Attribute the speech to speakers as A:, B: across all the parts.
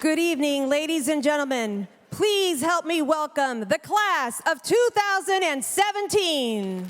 A: Good evening, ladies and gentlemen. Please help me welcome the class of 2017.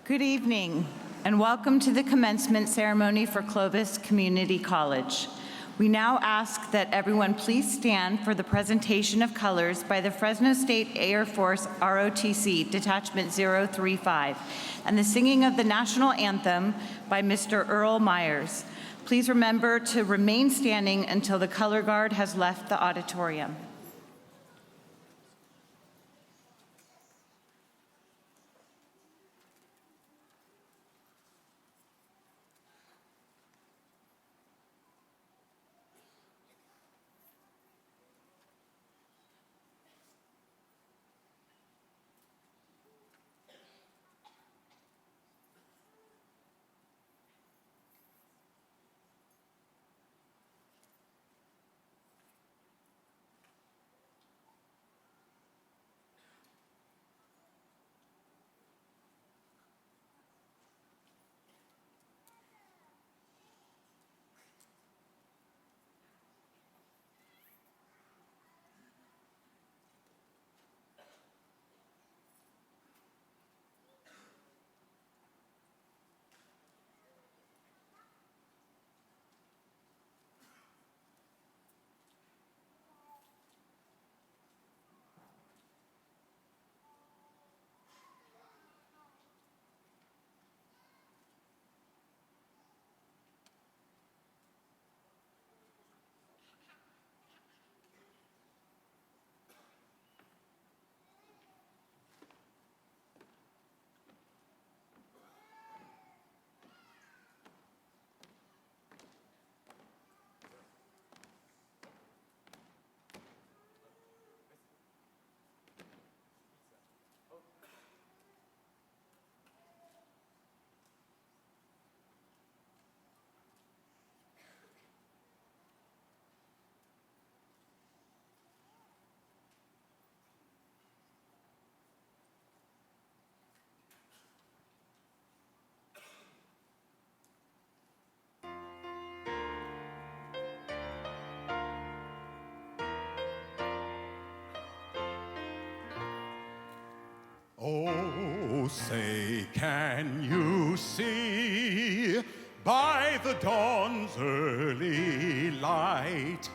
B: Good evening, and welcome to the commencement ceremony for Clovis Community College. We now ask that everyone please stand for the presentation of colors by the Fresno State Air Force ROTC Detachment 035 and the singing of the national anthem by Mr. Earl Myers. Please remember to remain standing until the color guard has left the auditorium.
C: say, can you see by the dawn's early light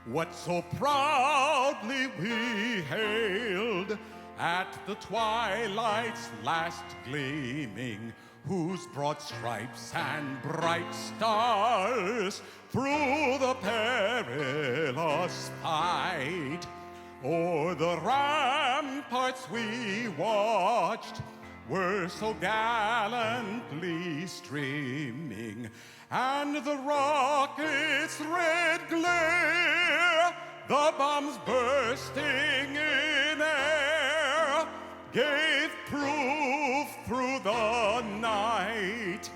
C: what so proudly we hailed at the twilight's last gleaming, whose broad stripes and bright stars through the perilous fight o'er the ramparts we watched were so gallantly streaming, and the rocket's red glare, the bombs bursting in air, gave proof through the night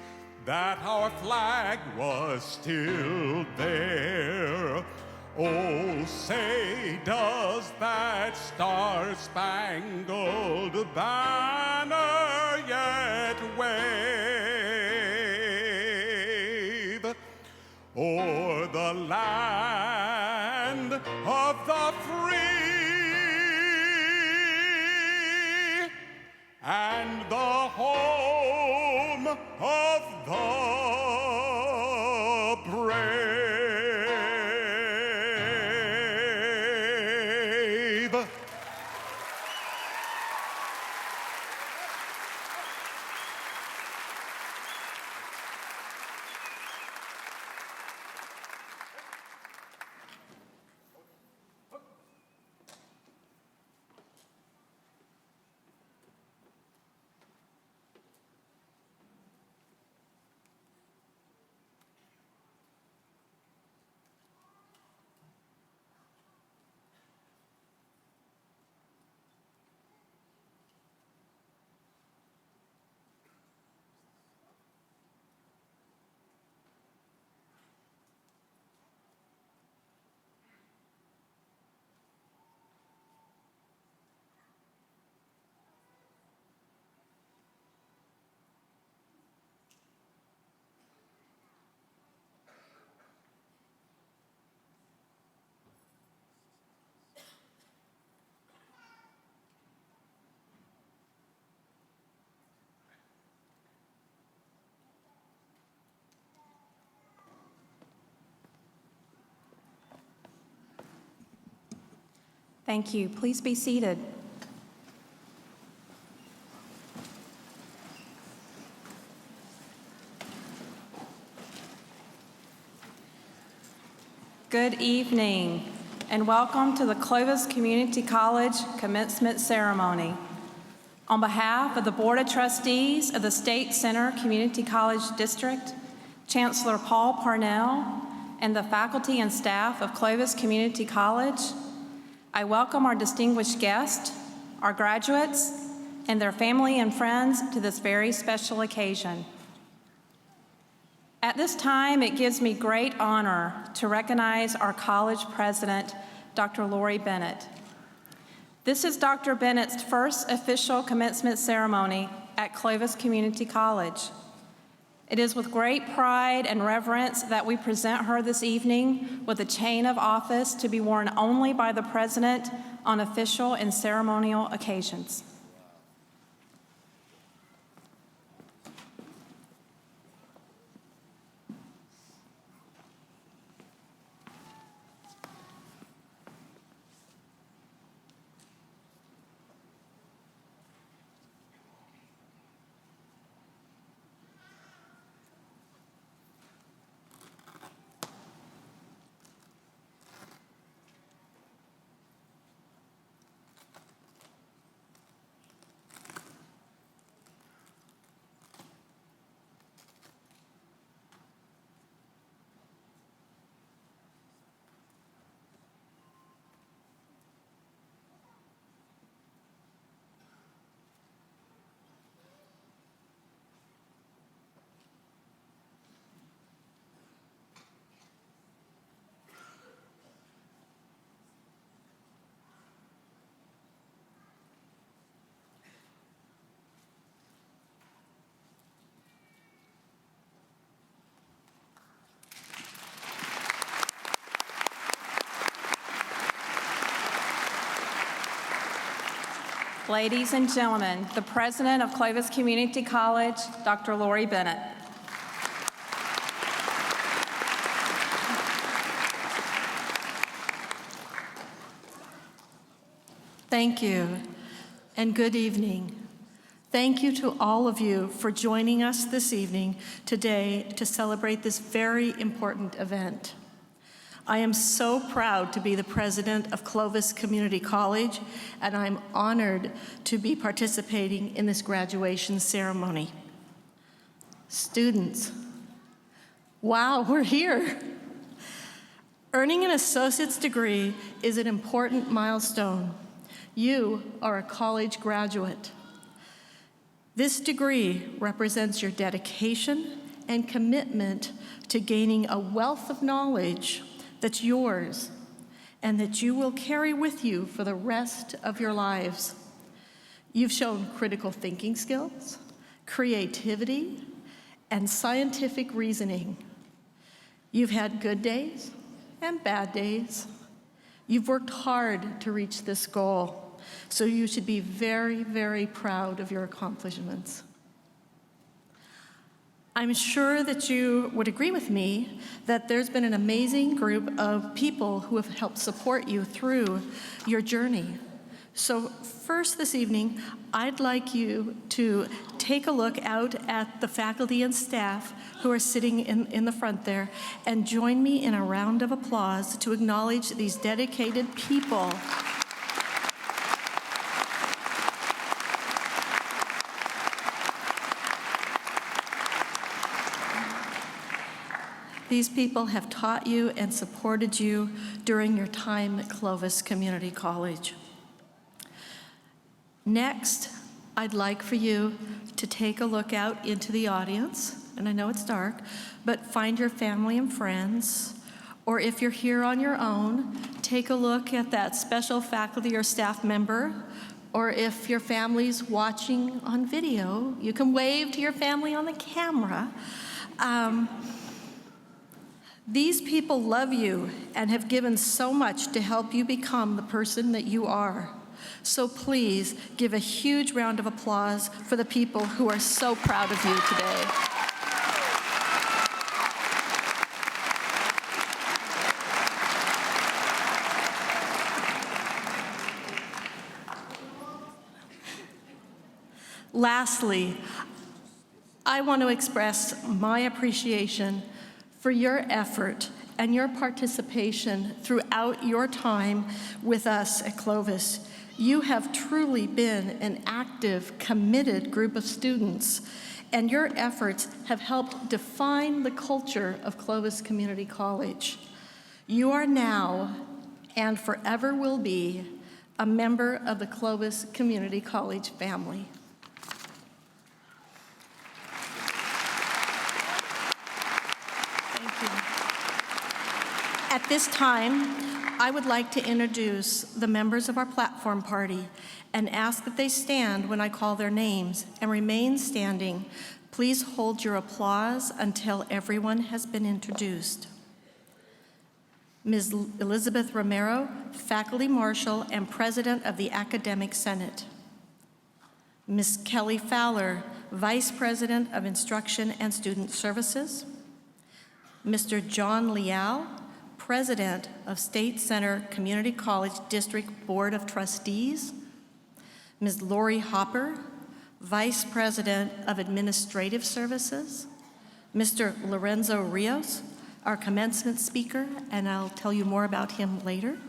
C: that our flag was still there. Oh, say, does that star-spangled banner yet wave o'er the land of the free and the home of the brave?
D: Thank you. Please be seated. Good evening, and welcome to the Clovis Community College Commencement Ceremony. On behalf of the Board of Trustees of the State Center Community College District, Chancellor Paul Parnell, and the faculty and staff of Clovis Community College, I welcome our distinguished guests, our graduates, and their family and friends to this very special occasion. At this time, it gives me great honor to recognize our college president, Dr. Lori Bennett. This is Dr. Bennett's first official commencement ceremony at Clovis Community College. It is with great pride and reverence that we present her this evening with a chain of office to be worn only by the president on official and ceremonial occasions. Ladies and gentlemen, the president of Clovis Community College, Dr. Lori Bennett.
E: Thank you, and good evening. Thank you to all of you for joining us this evening today to celebrate this very important event. I am so proud to be the president of Clovis Community College, and I'm honored to be participating in this graduation ceremony. Students, wow, we're here. Earning an associate's degree is an important milestone. You are a college graduate. This degree represents your dedication and commitment to gaining a wealth of knowledge that's yours and that you will carry with you for the rest of your lives. You've shown critical thinking skills, creativity, and scientific reasoning. You've had good days and bad days. You've worked hard to reach this goal. So you should be very, very proud of your accomplishments. I'm sure that you would agree with me that there's been an amazing group of people who have helped support you through your journey. So first this evening, I'd like you to take a look out at the faculty and staff who are sitting in the front there and join me in a round of applause to acknowledge these dedicated people. These people have taught you and supported you during your time at Clovis Community College. Next, I'd like for you to take a look out into the audience, and I know it's dark, but find your family and friends, or if you're here on your own, take a look at that special faculty or staff member, or if your family's watching on video, you can wave to your family on the camera. These people love you and have given so much to help you become the person that you are. So please give a huge round of applause for the people who are so proud of you today. Lastly, I want to express my appreciation for your effort and your participation throughout your time with us at Clovis. You have truly been an active, committed group of students, and your efforts have helped define the culture of Clovis Community College. You are now, and forever will be, a member of the Clovis Community College family. At this time, I would like to introduce the members of our platform party and ask that they stand when I call their names and remain standing. Please hold your applause until everyone has been introduced. Ms. Elizabeth Romero, Faculty Marshal and President of the Academic Senate. Ms. Kelly Fowler, Vice President of Instruction and Student Services. Mr. John Leal, President of State Center Community College District Board of Trustees. Ms. Lori Hopper, Vice President of Administrative Services. Mr. Lorenzo Rios, our commencement speaker, and I'll tell you more about him later.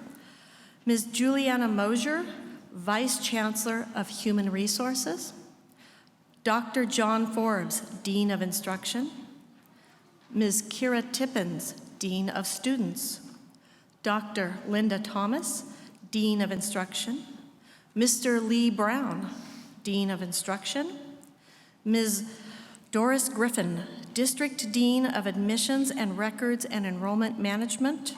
E: Ms. Juliana Mosier, Vice Chancellor of Human Resources. Dr. John Forbes, Dean of Instruction. Ms. Kira Tippins, Dean of Students. Dr. Linda Thomas, Dean of Instruction. Mr. Lee Brown, Dean of Instruction. Ms. Doris Griffin, District Dean of Admissions and Records and Enrollment Management.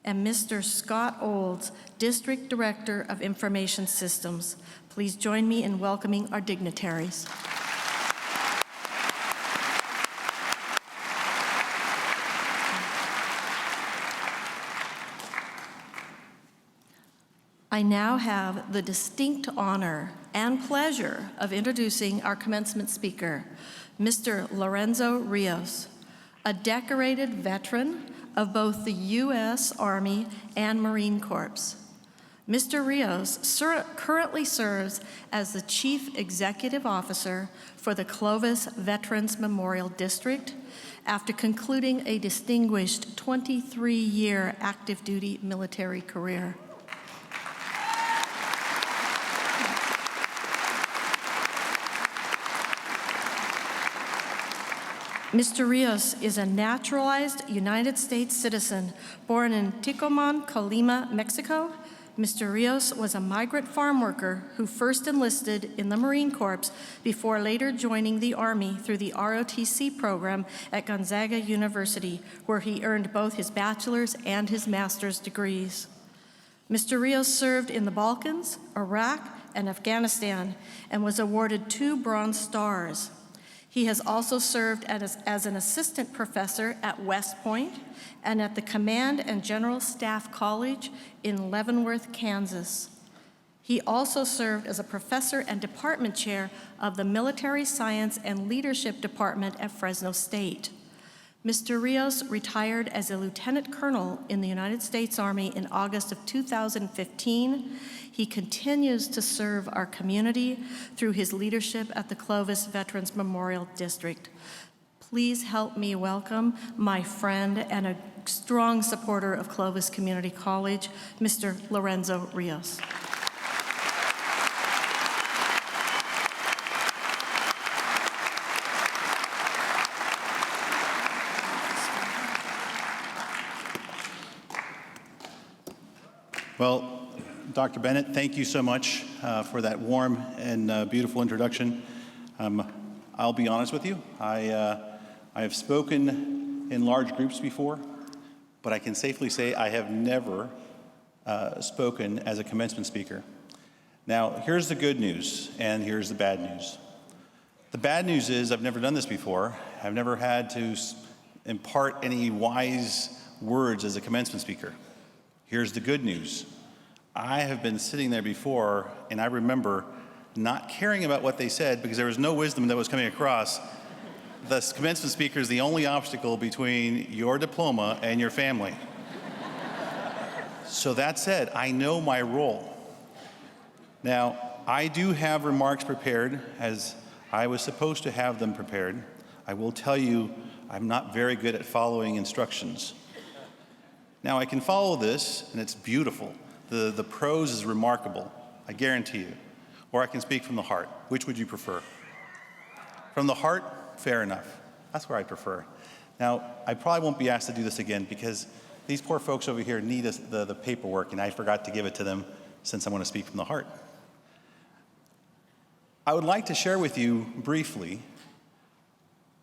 E: And Mr. Scott Olds, District Director of Information Systems. Please join me in welcoming our dignitaries. I now have the distinct honor and pleasure of introducing our commencement speaker, Mr. Lorenzo Rios, a decorated veteran of both the U.S. Army and Marine Corps. Mr. Rios currently serves as the Chief Executive Officer for the Clovis Veterans Memorial District after concluding a distinguished 23-year active duty military career. Mr. Rios is a naturalized United States citizen born in Ticomán, Colima, Mexico. Mr. Rios was a migrant farm worker who first enlisted in the Marine Corps before later joining the Army through the ROTC program at Gonzaga University, where he earned both his bachelor's and his master's degrees. Mr. Rios served in the Balkans, Iraq, and Afghanistan, and was awarded 2 Bronze Stars. He has also served as an assistant professor at West Point and at the Command and General Staff College in Leavenworth, Kansas. He also served as a professor and department chair of the Military Science and Leadership Department at Fresno State. Mr. Rios retired as a lieutenant colonel in the United States Army in August of 2015. He continues to serve our community through his leadership at the Clovis Veterans Memorial District. Please help me welcome my friend and a strong supporter of Clovis Community College, Mr. Lorenzo Rios.
F: Well, Dr. Bennett, thank you so much for that warm and beautiful introduction. I'll be honest with you, I have spoken in large groups before, but I can safely say I have never spoken as a commencement speaker. Now, here's the good news, and here's the bad news. The bad news is I've never done this before. I've never had to impart any wise words as a commencement speaker. Here's the good news. I have been sitting there before, and I remember not caring about what they said because there was no wisdom that was coming across. The commencement speaker is the only obstacle between your diploma and your family. So that said, I know my role. Now, I do have remarks prepared as I was supposed to have them prepared. I will tell you, I'm not very good at following instructions. Now, I can follow this, and it's beautiful. The prose is remarkable, I guarantee you. Or I can speak from the heart. Which would you prefer? From the heart? Fair enough. That's where I prefer. Now, I probably won't be asked to do this again because these poor folks over here need the paperwork, and I forgot to give it to them since I want to speak from the heart. I would like to share with you briefly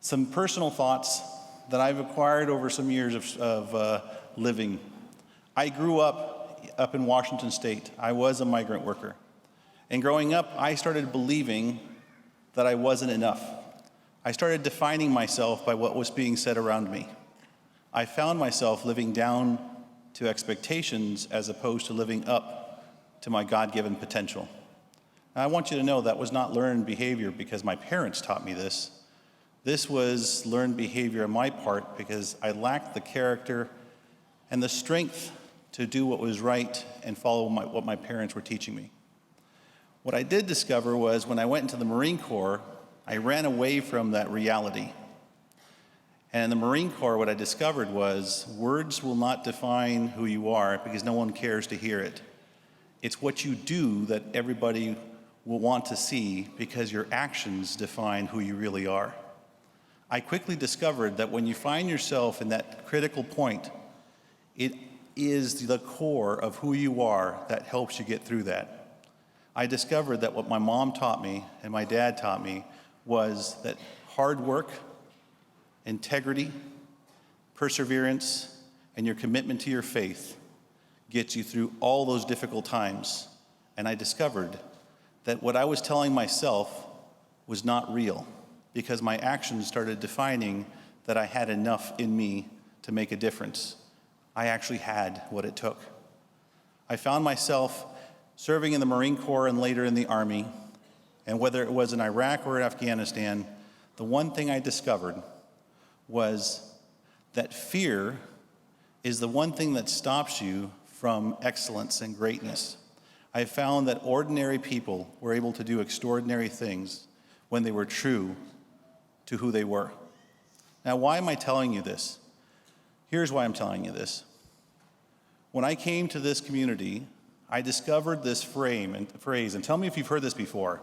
F: some personal thoughts that I've acquired over some years of living. I grew up in Washington State. I was a migrant worker. And growing up, I started believing that I wasn't enough. I started defining myself by what was being said around me. I found myself living down to expectations as opposed to living up to my God-given potential. Now, I want you to know that was not learned behavior because my parents taught me this. This was learned behavior on my part because I lacked the character and the strength to do what was right and follow what my parents were teaching me. What I did discover was when I went into the Marine Corps, I ran away from that reality. And in the Marine Corps, what I discovered was words will not define who you are because no one cares to hear it. It's what you do that everybody will want to see because your actions define who you really are. I quickly discovered that when you find yourself in that critical point, it is the core of who you are that helps you get through that. I discovered that what my mom taught me and my dad taught me was that hard work, integrity, perseverance, and your commitment to your faith gets you through all those difficult times. And I discovered that what I was telling myself was not real because my actions started defining that I had enough in me to make a difference. I actually had what it took. I found myself serving in the Marine Corps and later in the Army, and whether it was in Iraq or Afghanistan, the one thing I discovered was that fear is the one thing that stops you from excellence and greatness. I found that ordinary people were able to do extraordinary things when they were true to who they were. Now, why am I telling you this? Here's why I'm telling you this. When I came to this community, I discovered this phrase, and tell me if you've heard this before.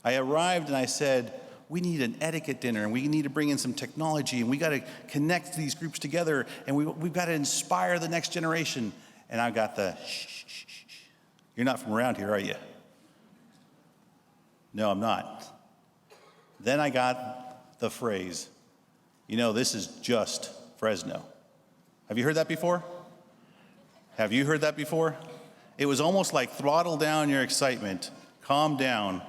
F: I arrived and I said, we need an etiquette dinner, and we need to bring in some technology, and we got to connect these groups together, and we've got to inspire the next generation. And I got the shh, shh, shh, shh. You're not from around here, are you? No, I'm not. Then I got the phrase, this is just Fresno. Have you heard that before? Have you heard that before? It was almost like throttle down your excitement, calm down,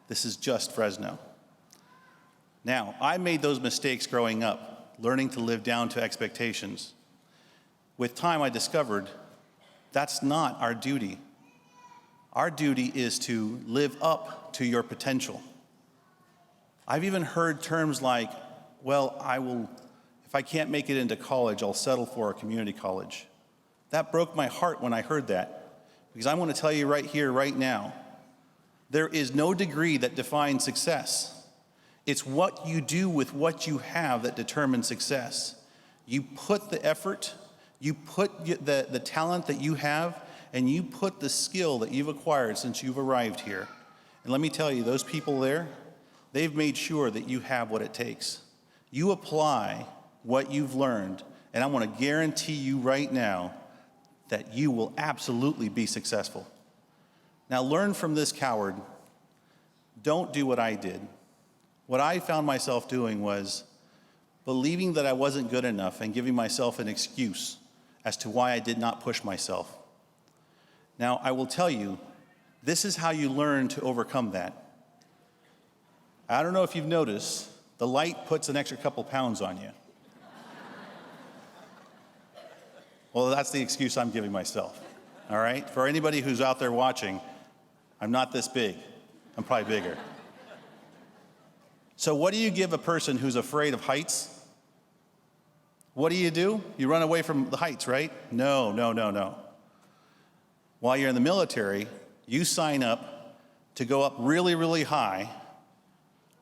F: this is just Fresno. Now, I made those mistakes growing up, learning to live down to expectations. With time, I discovered that's not our duty. Our duty is to live up to your potential. I've even heard terms like, if I can't make it into college, I'll settle for a community college. That broke my heart when I heard that, because I want to tell you right here, right now, there is no degree that defines success. It's what you do with what you have that determines success. You put the effort, you put the talent that you have, and you put the skill that you've acquired since you've arrived here. And let me tell you, those people there, they've made sure that you have what it takes. You apply what you've learned, and I want to guarantee you right now that you will absolutely be successful. Now learn from this coward. Don't do what I did. What I found myself doing was believing that I wasn't good enough and giving myself an excuse as to why I did not push myself. Now, I will tell you, this is how you learn to overcome that. I don't know if you've noticed, the light puts an extra couple pounds on you. Well, that's the excuse I'm giving myself, all right? For anybody who's out there watching, I'm not this big. I'm probably bigger. So what do you give a person who's afraid of heights? What do? You run away from the heights, right? No. While you're in the military, you sign up to go up really, really high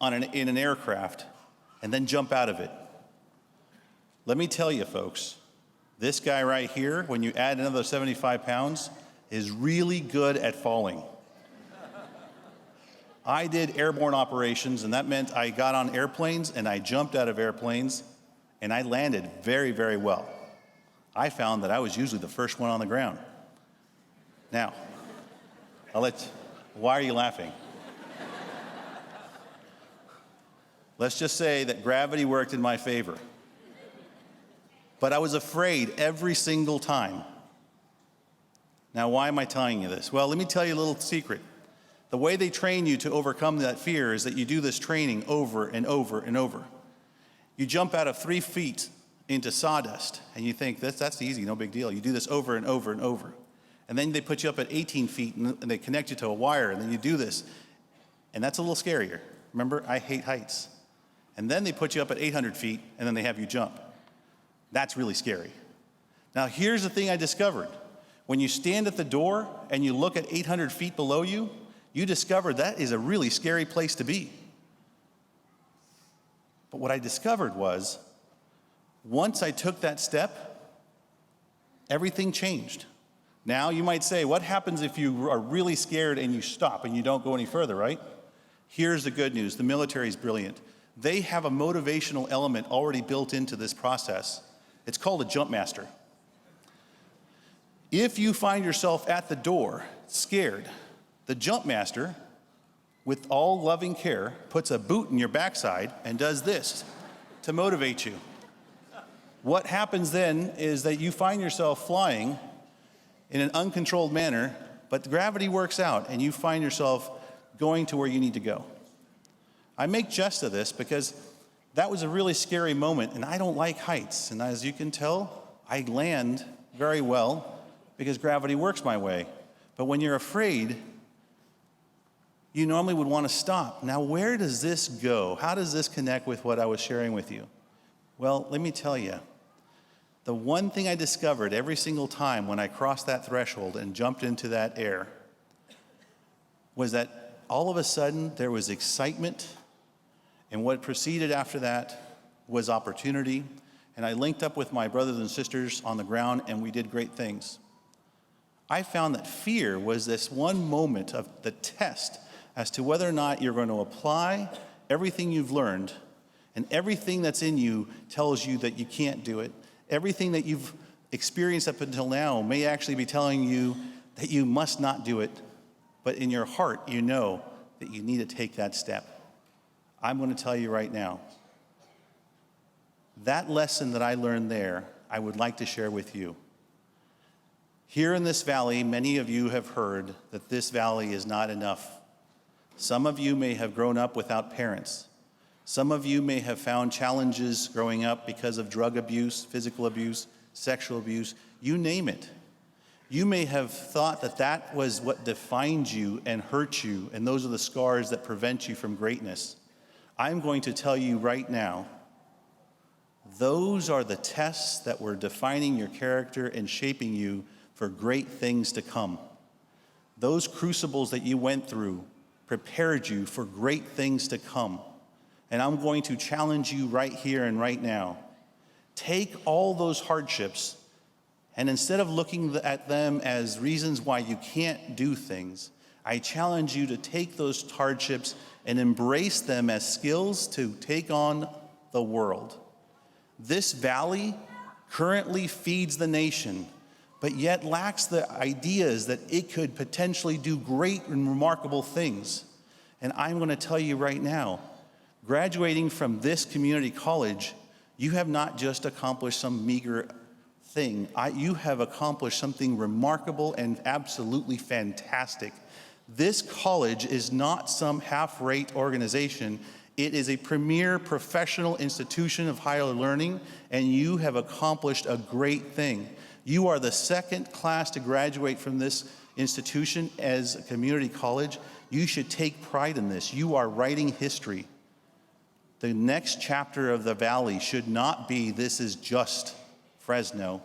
F: in an aircraft and then jump out of it. Let me tell you, folks, this guy right here, when you add another 75 pounds, is really good at falling. I did airborne operations, and that meant I got on airplanes and I jumped out of airplanes, and I landed very, very well. I found that I was usually the first one on the ground. Now, why are you laughing? Let's just say that gravity worked in my favor. But I was afraid every single time. Now, why am I telling you this? Well, let me tell you a little secret. The way they train you to overcome that fear is that you do this training over and over and over. You jump out of 3 feet into sawdust, and you think, that's easy, no big deal. You do this over and over and over. And then they put you up at 18 feet, and they connect you to a wire, and then you do this. And that's a little scarier. Remember, I hate heights. And then they put you up at 800 feet, and then they have you jump. That's really scary. Now, here's the thing I discovered. When you stand at the door and you look at 800 feet below you, you discover that is a really scary place to be. But what I discovered was, once I took that step, everything changed. Now, you might say, what happens if you are really scared and you stop and you don't go any further, right? Here's the good news. The military is brilliant. They have a motivational element already built into this process. It's called a jump master. If you find yourself at the door, scared, the jump master, with all loving care, puts a boot in your backside and does this to motivate you. What happens then is that you find yourself flying in an uncontrolled manner, but gravity works out and you find yourself going to where you need to go. I make jest of this because that was a really scary moment, and I don't like heights. And as you can tell, I land very well because gravity works my way. But when you're afraid, you normally would want to stop. Now, where does this go? How does this connect with what I was sharing with you? Well, let me tell you. The one thing I discovered every single time when I crossed that threshold and jumped into that air was that all of a sudden there was excitement, and what proceeded after that was opportunity. And I linked up with my brothers and sisters on the ground, and we did great things. I found that fear was this one moment of the test as to whether or not you're going to apply everything you've learned, and everything that's in you tells you that you can't do it. Everything that you've experienced up until now may actually be telling you that you must not do it, but in your heart, you know that you need to take that step. I'm going to tell you right now, that lesson that I learned there, I would like to share with you. Here in this valley, many of you have heard that this valley is not enough. Some of you may have grown up without parents. Some of you may have found challenges growing up because of drug abuse, physical abuse, sexual abuse, you name it. You may have thought that that was what defined you and hurt you, and those are the scars that prevent you from greatness. I'm going to tell you right now, those are the tests that were defining your character and shaping you for great things to come. Those crucibles that you went through prepared you for great things to come. And I'm going to challenge you right here and right now. Take all those hardships, and instead of looking at them as reasons why you can't do things, I challenge you to take those hardships and embrace them as skills to take on the world. This valley currently feeds the nation, but yet lacks the ideas that it could potentially do great and remarkable things. And I'm going to tell you right now, graduating from this community college, you have not just accomplished some meager thing. You have accomplished something remarkable and absolutely fantastic. This college is not some half-rate organization. It is a premier professional institution of higher learning, and you have accomplished a great thing. You are the second class to graduate from this institution as a community college. You should take pride in this. You are writing history. The next chapter of the valley should not be, this is just Fresno.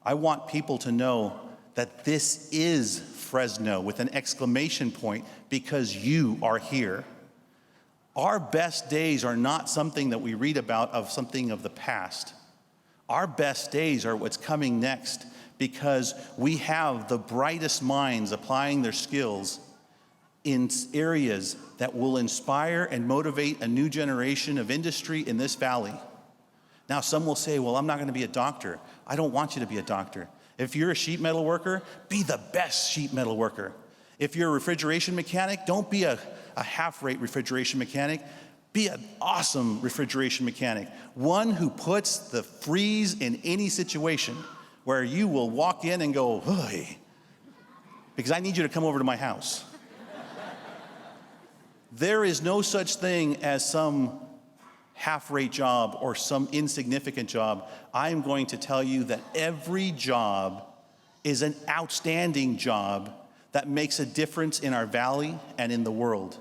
F: I want people to know that this is Fresno with an exclamation point, because you are here. Our best days are not something that we read about of something of the past. Our best days are what's coming next, because we have the brightest minds applying their skills in areas that will inspire and motivate a new generation of industry in this valley. Now, some will say, well, I'm not going to be a doctor. I don't want you to be a doctor. If you're a sheet metal worker, be the best sheet metal worker. If you're a refrigeration mechanic, don't be a half-rate refrigeration mechanic. Be an awesome refrigeration mechanic. One who puts the freeze in any situation where you will walk in and go, hey, because I need you to come over to my house. There is no such thing as some half-rate job or some insignificant job. I am going to tell you that every job is an outstanding job that makes a difference in our valley and in the world.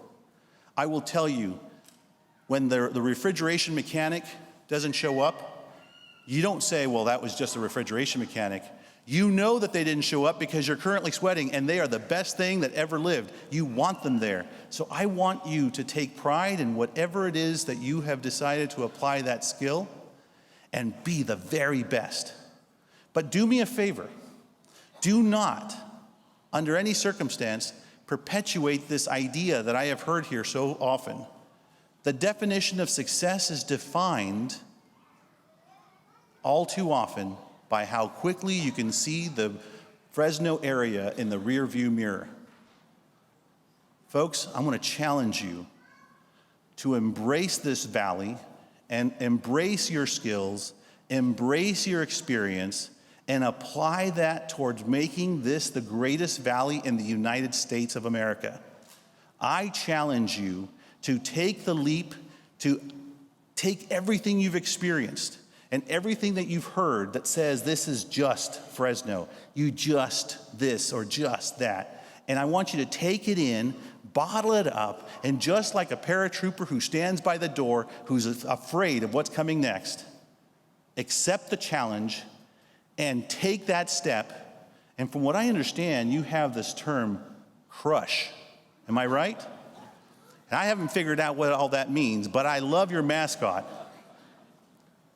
F: I will tell you, when the refrigeration mechanic doesn't show up, you don't say, well, that was just a refrigeration mechanic. You know that they didn't show up because you're currently sweating and they are the best thing that ever lived. You want them there. So I want you to take pride in whatever it is that you have decided to apply that skill and be the very best. But do me a favor. Do not, under any circumstance, perpetuate this idea that I have heard here so often. The definition of success is defined all too often by how quickly you can see the Fresno area in the rear view mirror. Folks, I'm going to challenge you to embrace this valley and embrace your skills, embrace your experience, and apply that towards making this the greatest valley in the United States of America. I challenge you to take the leap, to take everything you've experienced and everything that you've heard that says this is just Fresno, you just this or just that. And I want you to take it in, bottle it up, and just like a paratrooper who stands by the door, who's afraid of what's coming next, accept the challenge and take that step. And from what I understand, you have this term, crush. Am I right? And I haven't figured out what all that means, but I love your mascot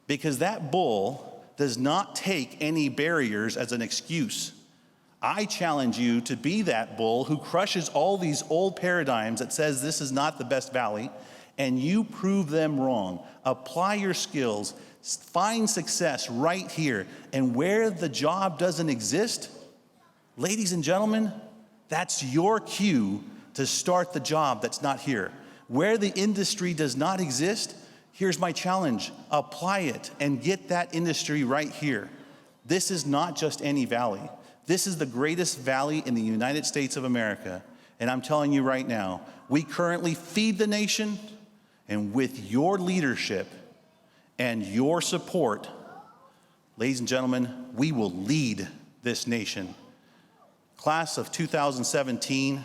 F: because that bull does not take any barriers as an excuse. I challenge you to be that bull who crushes all these old paradigms that says this is not the best valley, and you prove them wrong. Apply your skills, find success right here. And where the job doesn't exist, ladies and gentlemen, that's your cue to start the job that's not here. Where the industry does not exist, here's my challenge. Apply it and get that industry right here. This is not just any valley. This is the greatest valley in the United States of America. And I'm telling you right now, we currently feed the nation, and with your leadership and your support, ladies and gentlemen, we will lead this nation. Class of 2017,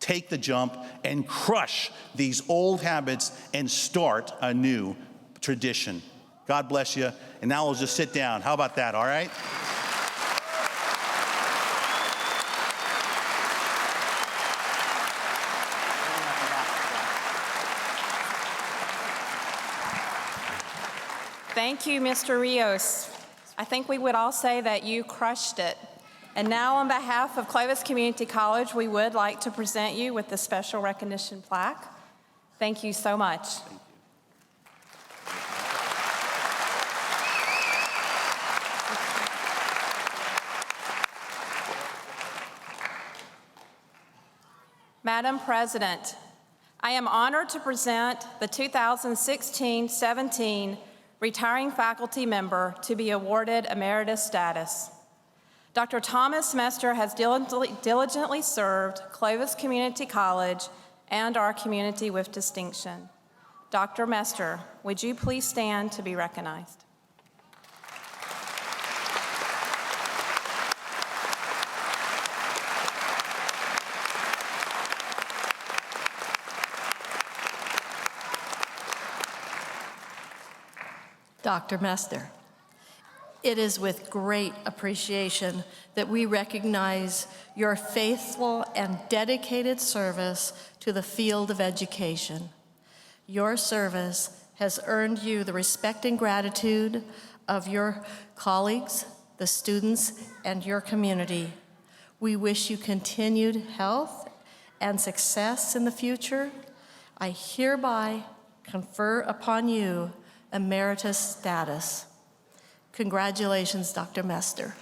F: take the jump and crush these old habits and start a new tradition. God bless you. And now we'll just sit down. How about that, all right?
D: Thank you, Mr. Rios. I think we would all say that you crushed it. And now, on behalf of Clovis Community College, we would like to present you with the special recognition plaque. Thank you so much. Madam President, I am honored to present the 2016-17 retiring faculty member to be awarded emeritus status. Dr. Thomas Mester has diligently served Clovis Community College and our community with distinction. Dr. Mester, would you please stand to be recognized?
E: Dr. Mester, it is with great appreciation that we recognize your faithful and dedicated service to the field of education. Your service has earned you the respect and gratitude of your colleagues, the students, and your community. We wish you continued health and success in the future. I hereby confer upon you emeritus status. Congratulations, Dr. Mester.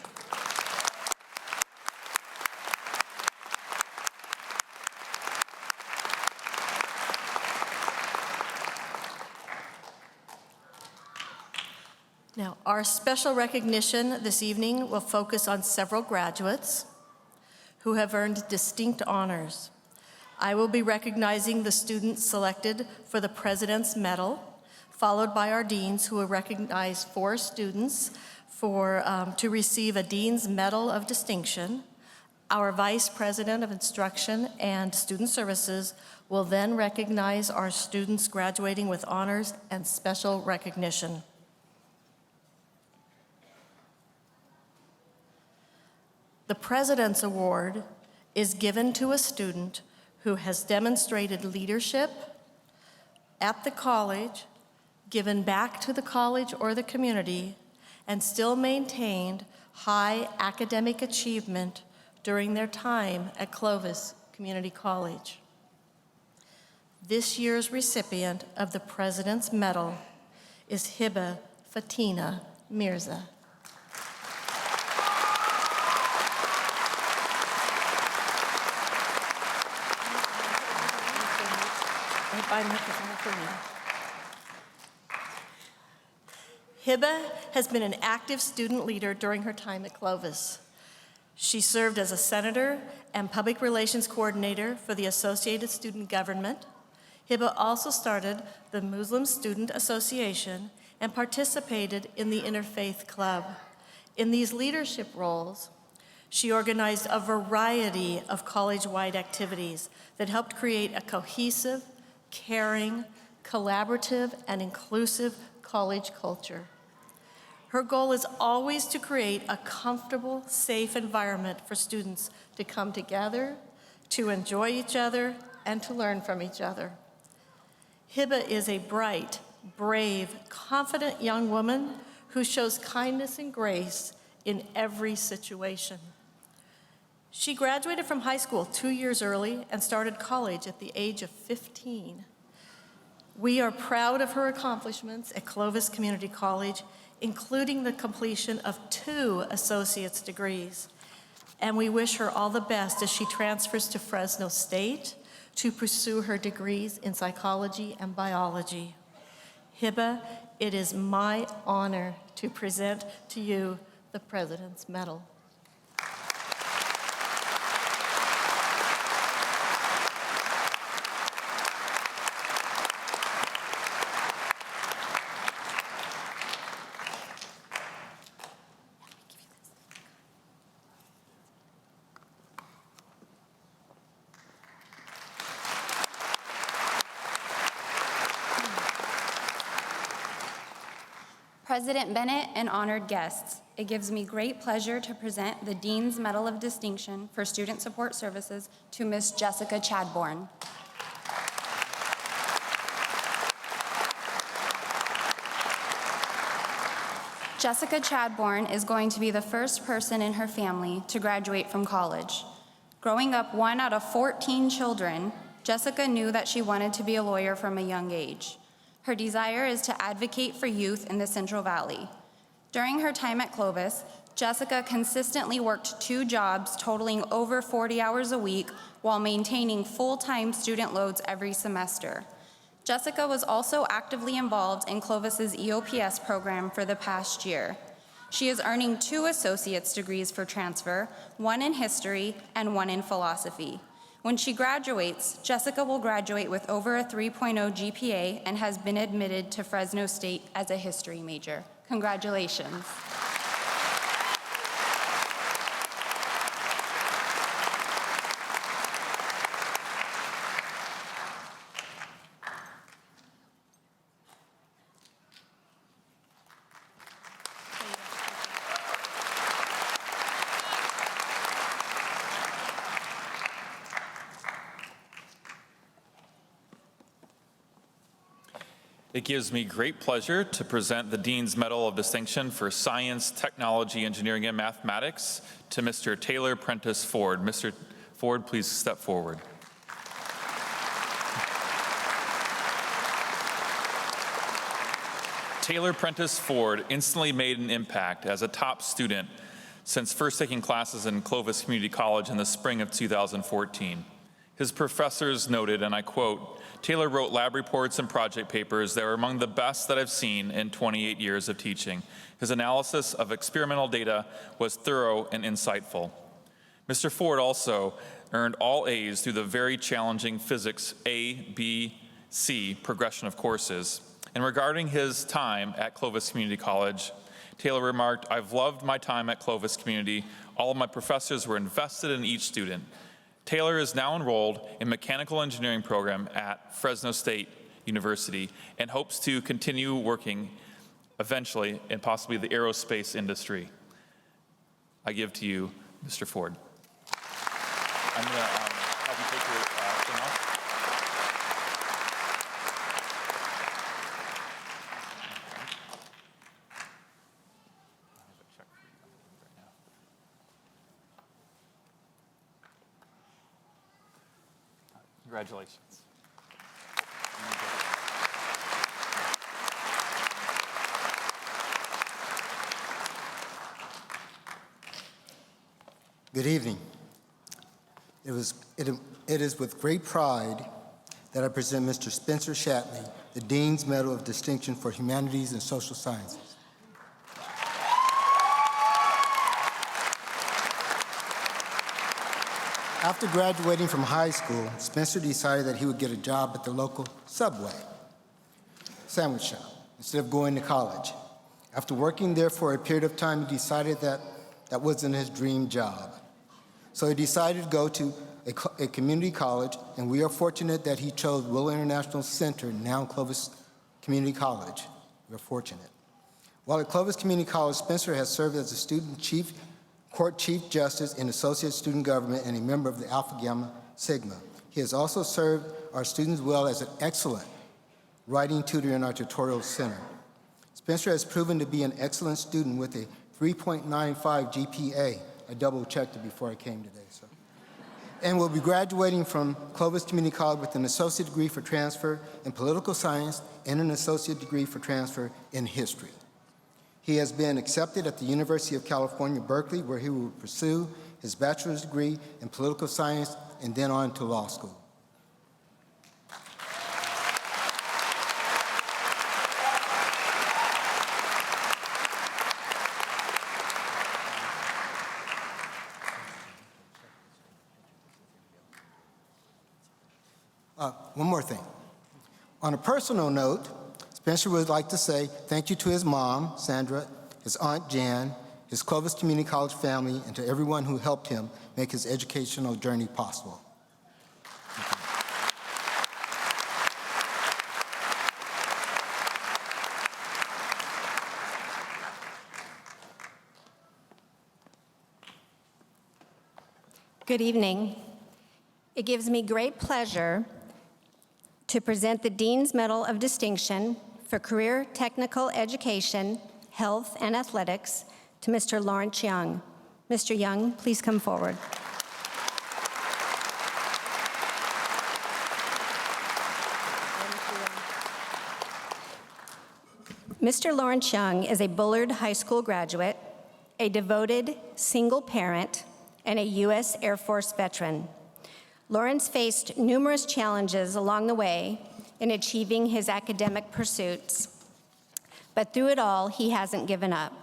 E: Now, our special recognition this evening will focus on several graduates who have earned distinct honors. I will be recognizing the students selected for the President's Medal, followed by our deans, who will recognize 4 students to receive a Dean's Medal of Distinction. Our Vice President of Instruction and Student Services will then recognize our students graduating with honors and special recognition. The President's Award is given to a student who has demonstrated leadership at the college, given back to the college or the community, and still maintained high academic achievement during their time at Clovis Community College. This year's recipient of the President's Medal is Hiba Fatina Mirza. Hiba has been an active student leader during her time at Clovis. She served as a senator and public relations coordinator for the Associated Student Government. Hiba also started the Muslim Student Association and participated in the Interfaith Club. In these leadership roles, she organized a variety of college-wide activities that helped create a cohesive, caring, collaborative, and inclusive college culture. Her goal is always to create a comfortable, safe environment for students to come together, to enjoy each other, and to learn from each other. Hiba is a bright, brave, confident young woman who shows kindness and grace in every situation. She graduated from high school 2 years early and started college at the age of 15. We are proud of her accomplishments at Clovis Community College, including the completion of 2 associate's degrees. And we wish her all the best as she transfers to Fresno State to pursue her degrees in psychology and biology. Hiba, it is my honor to present to you the President's Medal.
G: President Bennett and honored guests, it gives me great pleasure to present the Dean's Medal of Distinction for Student Support Services to Ms. Jessica Chadbourne. Jessica Chadbourne is going to be the first person in her family to graduate from college. Growing up one out of 14 children, Jessica knew that she wanted to be a lawyer from a young age. Her desire is to advocate for youth in the Central Valley. During her time at Clovis, Jessica consistently worked 2 jobs totaling over 40 hours a week while maintaining full-time student loads every semester. Jessica was also actively involved in Clovis's EOPS program for the past year. She is earning 2 associate's degrees for transfer, 1 in history and 1 in philosophy. When she graduates, Jessica will graduate with over a 3.0 GPA and has been admitted to Fresno State as a history major. Congratulations.
H: It gives me great pleasure to present the Dean's Medal of Distinction for Science, Technology, Engineering, and Mathematics to Mr. Taylor Prentice Ford. Mr. Ford, please step forward. Taylor Prentice Ford instantly made an impact as a top student since first taking classes in Clovis Community College in the spring of 2014. His professors noted, and I quote, "Taylor wrote lab reports and project papers that were among the best that I've seen in 28 years of teaching. His analysis of experimental data was thorough and insightful." Mr. Ford also earned all A's through the very challenging physics A, B, C progression of courses. And regarding his time at Clovis Community College, Taylor remarked, "I've loved my time at Clovis Community. All of my professors were invested in each student." Taylor is now enrolled in mechanical engineering program at Fresno State University and hopes to continue working eventually in possibly the aerospace industry. I give to you, Mr. Ford. I'm going to have you take your thing off. Congratulations.
I: Good evening. It is with great pride that I present Mr. Spencer Shatley, the Dean's Medal of Distinction for Humanities and Social Sciences. After graduating from high school, Spencer decided that he would get a job at the local Subway sandwich shop. instead of going to college. After working there for a period of time, he decided that that wasn't his dream job. So he decided to go to a community college, and we are fortunate that he chose Willow International Center, now Clovis Community College. We're fortunate. While at Clovis Community College, Spencer has served as a student chief, court chief justice and associate student government and a member of the Alpha Gamma Sigma. He has also served our students well as an excellent writing tutor in our tutorial center. Spencer has proven to be an excellent student with a 3.95 GPA. I double-checked it before I came today, so. And will be graduating from Clovis Community College with an associate degree for transfer in political science and an associate degree for transfer in history. He has been accepted at the University of California, Berkeley, where he will pursue his bachelor's degree in political science and then on to law school. One more thing. On a personal note, Spencer would like to say thank you to his mom, Sandra, his aunt, Jan, his Clovis Community College family, and to everyone who helped him make his educational journey possible.
J: Good evening. It gives me great pleasure to present the Dean's Medal of Distinction for Career Technical Education, Health, and Athletics to Mr. Lawrence Young. Mr. Young, please come forward. Mr. Lawrence Young is a Bullard High School graduate, a devoted single parent, and a U.S. Air Force veteran. Lawrence faced numerous challenges along the way in achieving his academic pursuits, but through it all, he hasn't given up.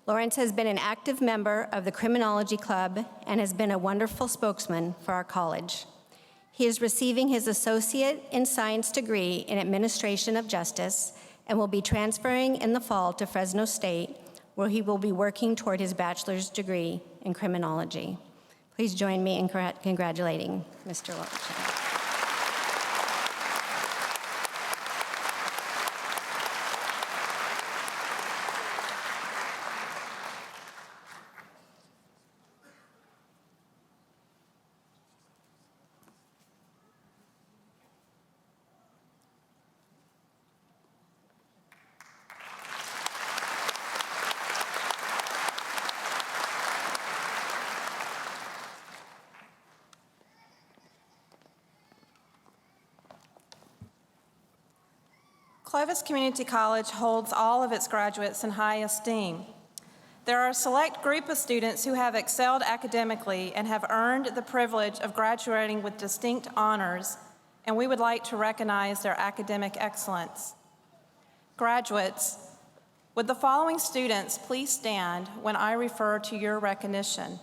J: Lawrence has been an active member of the Criminology Club and has been a wonderful spokesman for our college. He is receiving his Associate in Science degree in Administration of Justice and will be transferring in the fall to Fresno State, where he will be working toward his bachelor's degree in criminology. Please join me in congratulating Mr. Lawrence.
D: Clovis Community College holds all of its graduates in high esteem. There are a select group of students who have excelled academically and have earned the privilege of graduating with distinct honors, and we would like to recognize their academic excellence. Graduates, would the following students please stand when I refer to your recognition?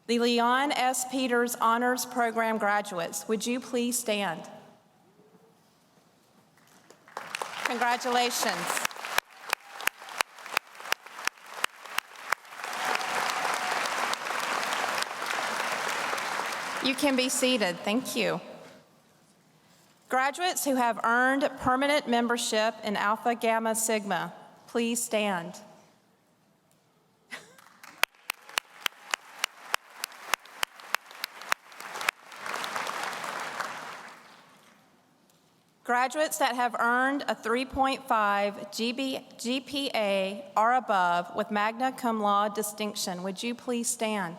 D: The Leon S. Peters Honors Program graduates, would you please stand? Congratulations. You can be seated. Thank you. Graduates who have earned permanent membership in Alpha Gamma Sigma, please stand. Graduates that have earned a 3.5 GPA or above with magna cum laude distinction, would you please stand?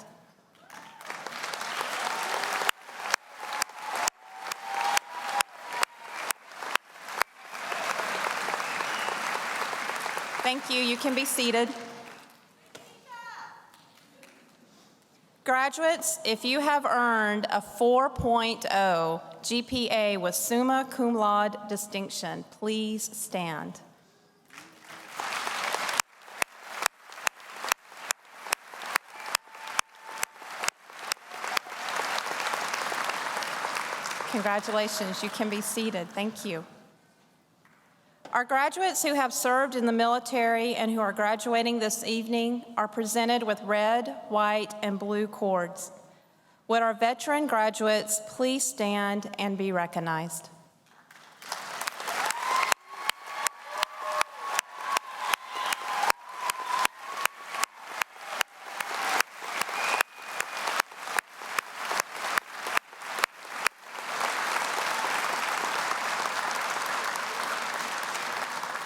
D: Thank you. You can be seated. Graduates, if you have earned a 4.0 GPA with summa cum laude distinction, please stand. Congratulations, you can be seated. Thank you. Our graduates who have served in the military and who are graduating this evening are presented with red, white, and blue cords. Would our veteran graduates please stand and be recognized?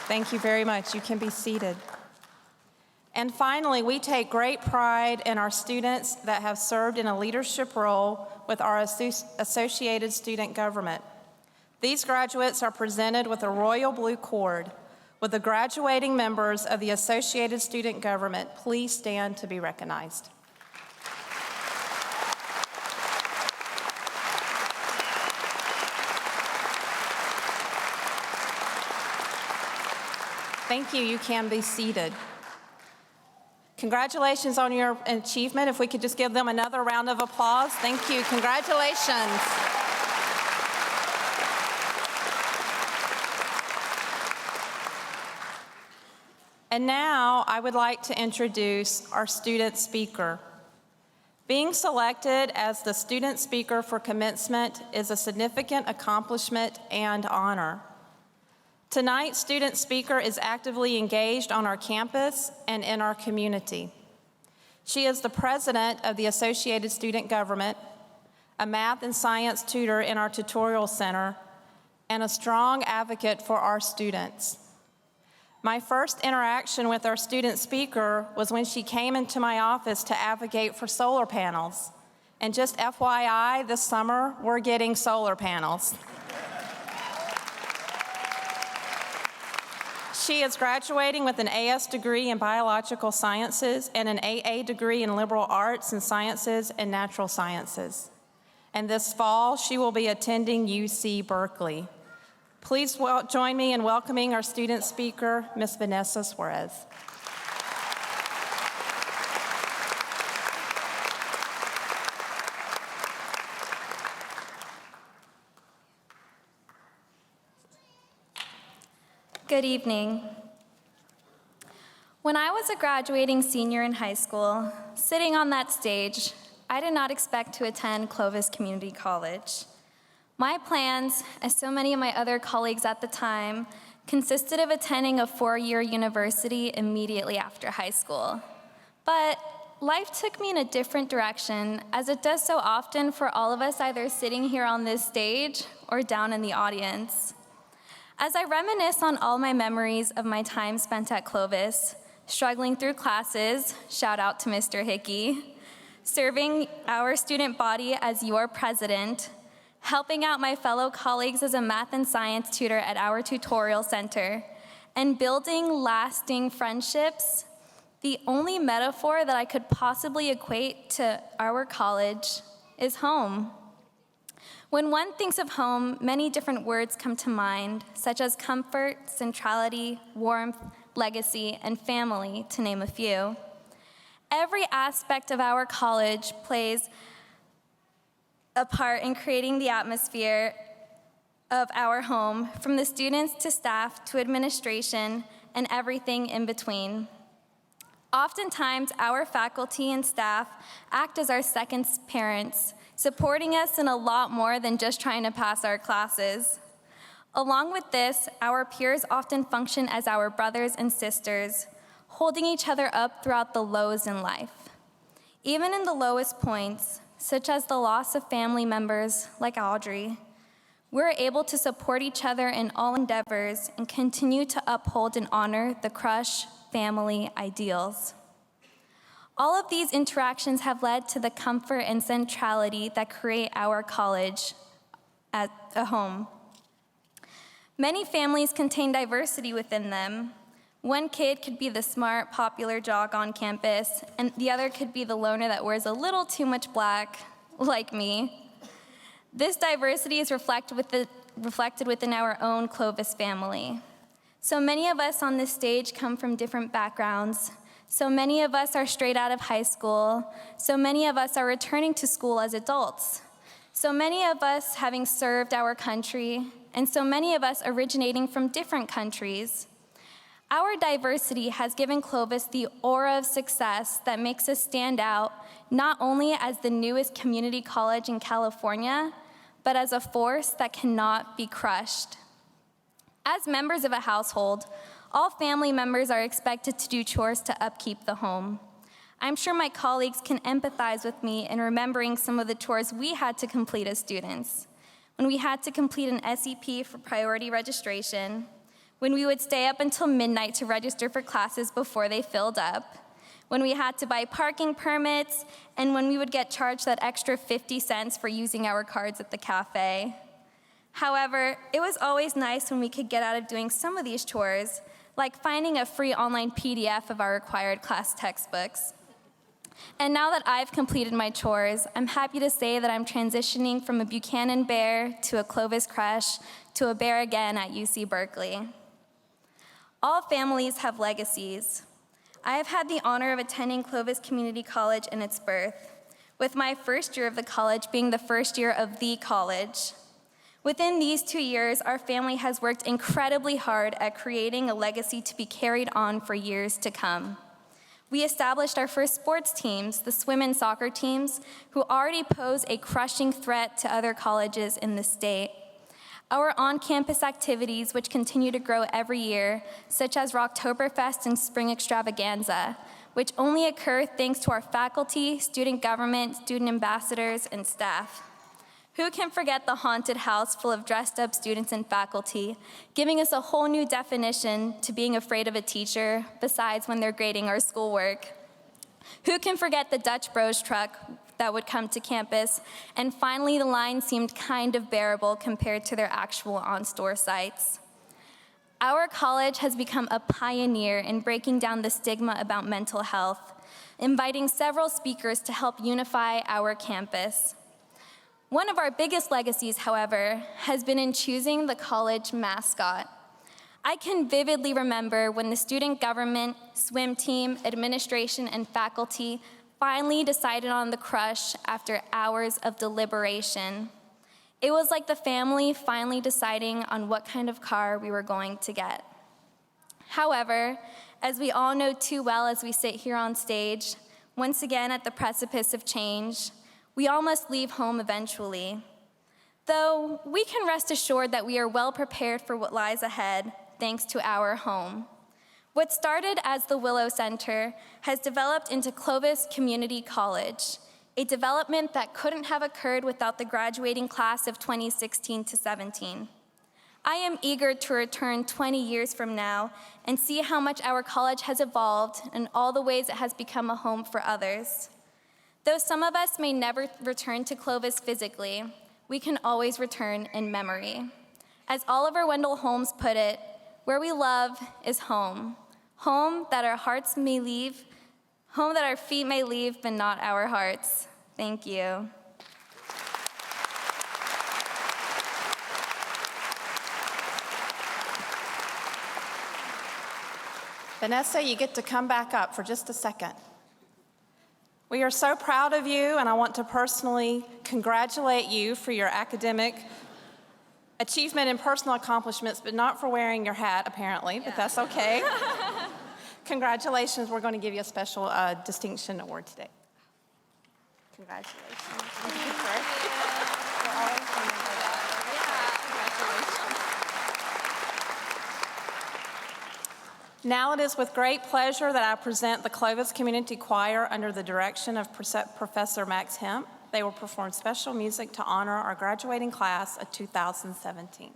D: Thank you very much. You can be seated. And finally, we take great pride in our students that have served in a leadership role with our associated student government. These graduates are presented with a royal blue cord. Would the graduating members of the Associated Student Government please stand to be recognized? Thank you. You can be seated. Congratulations on your achievement. If we could just give them another round of applause. Thank you. Congratulations. And now I would like to introduce our student speaker. Being selected as the student speaker for commencement is a significant accomplishment and honor. Tonight's student speaker is actively engaged on our campus and in our community. She is the president of the Associated Student Government, a math and science tutor in our tutorial center, and a strong advocate for our students. My first interaction with our student speaker was when she came into my office to advocate for solar panels. And just FYI, this summer, we're getting solar panels. She is graduating with an AS degree in biological sciences and an AA degree in liberal arts and sciences and natural sciences. And this fall, she will be attending UC Berkeley. Please join me in welcoming our student speaker, Ms. Vanessa Suarez.
K: Good evening. When I was a graduating senior in high school, sitting on that stage, I did not expect to attend Clovis Community College. My plans, as so many of my other colleagues at the time, consisted of attending a four-year university immediately after high school. But life took me in a different direction, as it does so often for all of us either sitting here on this stage or down in the audience. As I reminisce on all my memories of my time spent at Clovis, struggling through classes, shout out to Mr. Hickey, serving our student body as your president, helping out my fellow colleagues as a math and science tutor at our tutorial center, and building lasting friendships, the only metaphor that I could possibly equate to our college is home. When one thinks of home, many different words come to mind, such as comfort, centrality, warmth, legacy, and family, to name a few. Every aspect of our college plays a part in creating the atmosphere of our home, from the students to staff to administration and everything in between. Oftentimes, our faculty and staff act as our second parents, supporting us in a lot more than just trying to pass our classes. Along with this, our peers often function as our brothers and sisters, holding each other up throughout the lows in life. Even in the lowest points, such as the loss of family members like Audrey, we're able to support each other in all endeavors and continue to uphold and honor the Crush family ideals. All of these interactions have led to the comfort and centrality that create our college as a home. Many families contain diversity within them. One kid could be the smart, popular jock on campus, and the other could be the loner that wears a little too much black, like me. This diversity is reflected within our own Clovis family. So many of us on this stage come from different backgrounds. So many of us are straight out of high school. So many of us are returning to school as adults. So many of us having served our country and so many of us originating from different countries. Our diversity has given Clovis the aura of success that makes us stand out not only as the newest community college in California, but as a force that cannot be crushed. As members of a household, all family members are expected to do chores to upkeep the home. I'm sure my colleagues can empathize with me in remembering some of the chores we had to complete as students. When we had to complete an SEP for priority registration, when we would stay up until midnight to register for classes before they filled up, when we had to buy parking permits, and when we would get charged that extra 50 cents for using our cards at the cafe. However, it was always nice when we could get out of doing some of these chores, like finding a free online PDF of our required class textbooks. And now that I've completed my chores, I'm happy to say that I'm transitioning from a Buchanan bear to a Clovis crush to a bear again at UC Berkeley. All families have legacies. I have had the honor of attending Clovis Community College in its birth, with my first year of the college being the first year of the college. Within these 2 years, our family has worked incredibly hard at creating a legacy to be carried on for years to come. We established our first sports teams, the swim and soccer teams, who already pose a crushing threat to other colleges in the state. Our on-campus activities, which continue to grow every year, such as Rocktoberfest and Spring Extravaganza, which only occur thanks to our faculty, student government, student ambassadors, and staff. Who can forget the haunted house full of dressed-up students and faculty, giving us a whole new definition to being afraid of a teacher, besides when they're grading our schoolwork? Who can forget the Dutch Bros truck that would come to campus, and finally the line seemed kind of bearable compared to their actual on-store sites? Our college has become a pioneer in breaking down the stigma about mental health, inviting several speakers to help unify our campus. One of our biggest legacies, however, has been in choosing the college mascot. I can vividly remember when the student government, swim team, administration, and faculty finally decided on the crush after hours of deliberation. It was like the family finally deciding on what kind of car we were going to get. However, as we all know too well as we sit here on stage, once again at the precipice of change, we all must leave home eventually. Though we can rest assured that we are well prepared for what lies ahead, thanks to our home. What started as the Willow Center has developed into Clovis Community College, a development that couldn't have occurred without the graduating class of 2016 to 17. I am eager to return 20 years from now and see how much our college has evolved and all the ways it has become a home for others. Though some of us may never return to Clovis physically, we can always return in memory. As Oliver Wendell Holmes put it, where we love is home. Home that our hearts may leave, home that our feet may leave, but not our hearts. Thank you.
D: Vanessa, you get to come back up for just a second. We are so proud of you, and I want to personally congratulate you for your academic achievement and personal accomplishments, but not for wearing your hat, apparently, but that's okay. Congratulations. We're going to give you a special distinction award today. Congratulations. Thank you. We're always remember that. Congratulations. Now it is with great pleasure that I present the Clovis Community Choir under the direction of Professor Max Hemp. They will perform special music to honor our graduating class of 2017.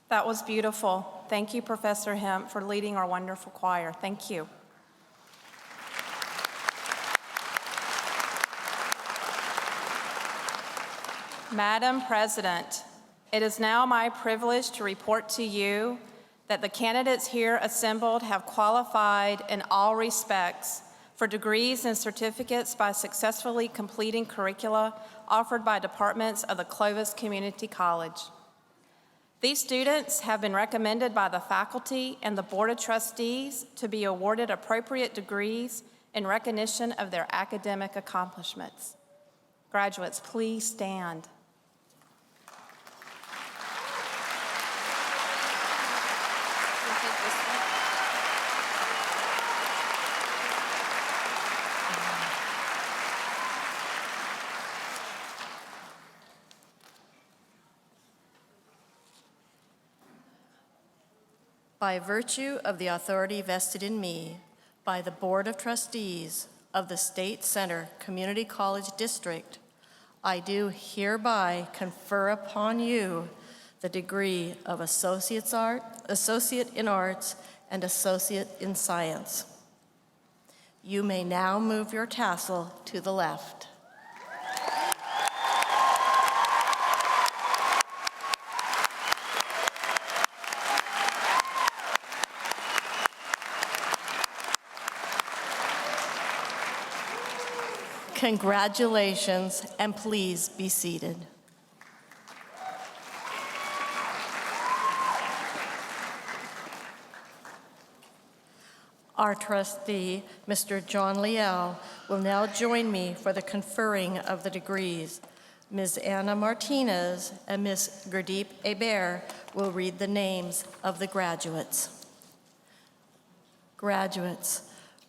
D: That was beautiful. Thank you, Professor Hemp, for leading our wonderful choir. Thank you. Madam President, it is now my privilege to report to you that the candidates here assembled have qualified in all respects for degrees and certificates by successfully completing curricula offered by departments of the Clovis Community College. These students have been recommended by the faculty and the Board of Trustees to be awarded appropriate degrees in recognition of their academic accomplishments. Graduates, please stand.
E: By virtue of the authority vested in me by the Board of Trustees of the State Center Community College District, I do hereby confer upon you the degree of Associate in Arts and Associate in Science. You may now move your tassel to the left. Congratulations, and please be seated. Our trustee, Mr. John Liao, will now join me for the conferring of the degrees. Ms. Anna Martinez and Ms. Gurdeep Hebert will read the names of the graduates. Graduates,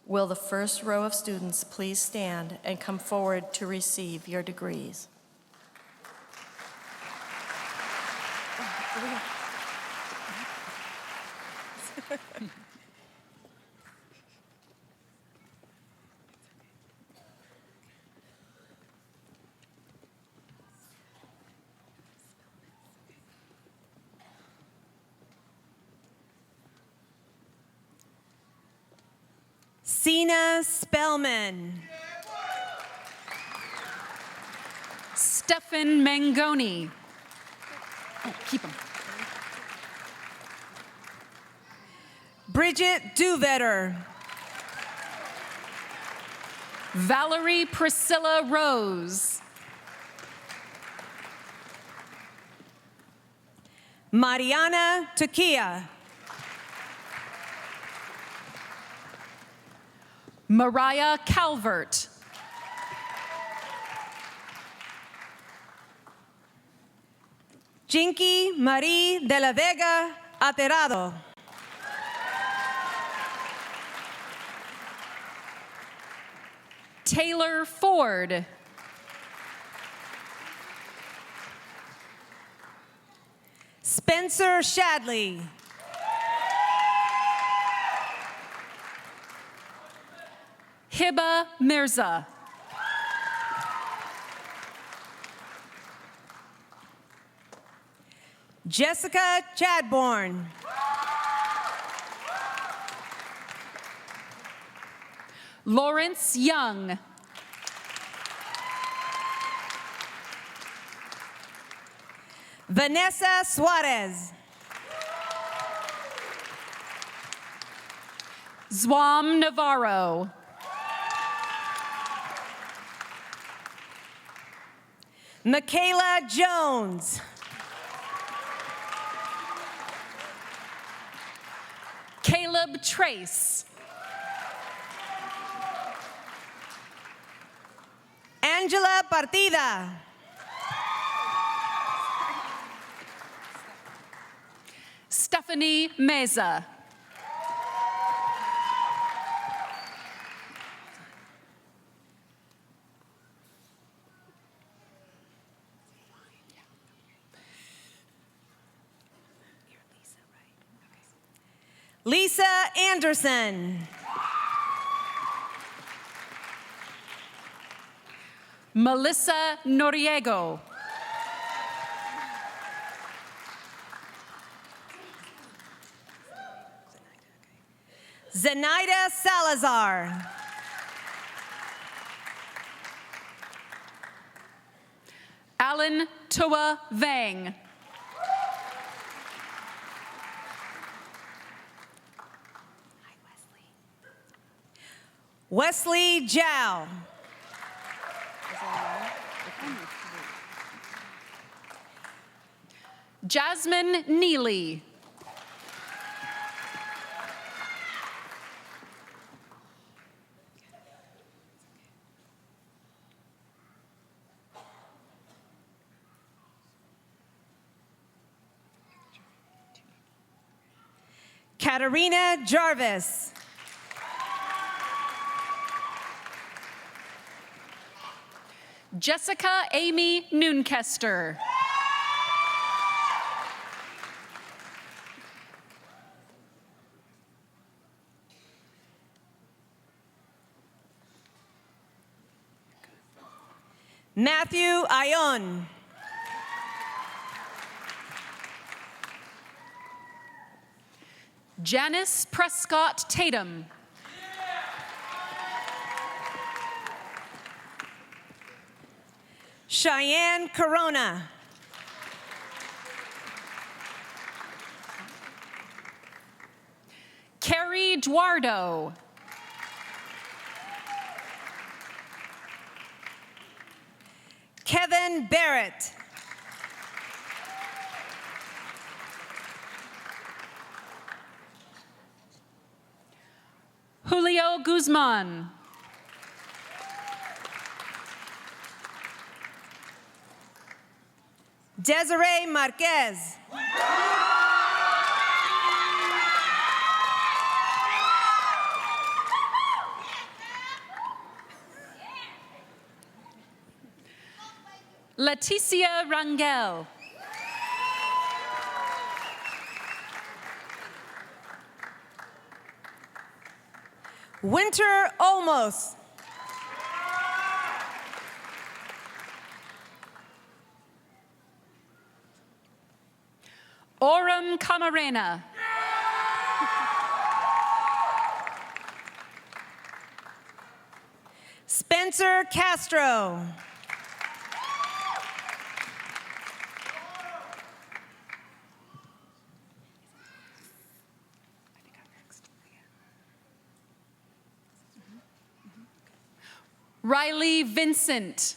E: will the first row of students please stand and come forward to receive your degrees?
A: Sina Spellman.
L: Stefan Mangoni. Oh, keep him.
A: Bridget Duvetter.
L: Valerie Priscilla Rose.
A: Mariana Takia.
L: Mariah Calvert.
A: Jinky Marie de la Vega Aterado.
L: Taylor Ford.
A: Spencer Shadley.
L: Hiba Mirza.
A: Jessica Chadbourne.
L: Lawrence Young.
A: Vanessa Suarez.
L: Zwam Navarro.
A: Michaela Jones.
L: Caleb Trace.
A: Angela Partida.
L: Stephanie Meza.
A: Lisa Anderson.
L: Melissa Noriego.
A: Zenaida Salazar.
L: Alan Tua Vang.
A: Wesley Zhao.
L: Jasmine Neely.
A: Katarina Jarvis.
L: Jessica Amy Noonkester.
A: Matthew Ayon.
L: Janice Prescott Tatum.
A: Cheyenne Corona.
L: Carrie Duardo.
A: Kevin Barrett.
L: Julio Guzman.
A: Desiree Marquez.
L: Leticia Rangel.
A: Winter Olmos.
L: Orem Camarena.
A: Spencer Castro.
L: Riley Vincent.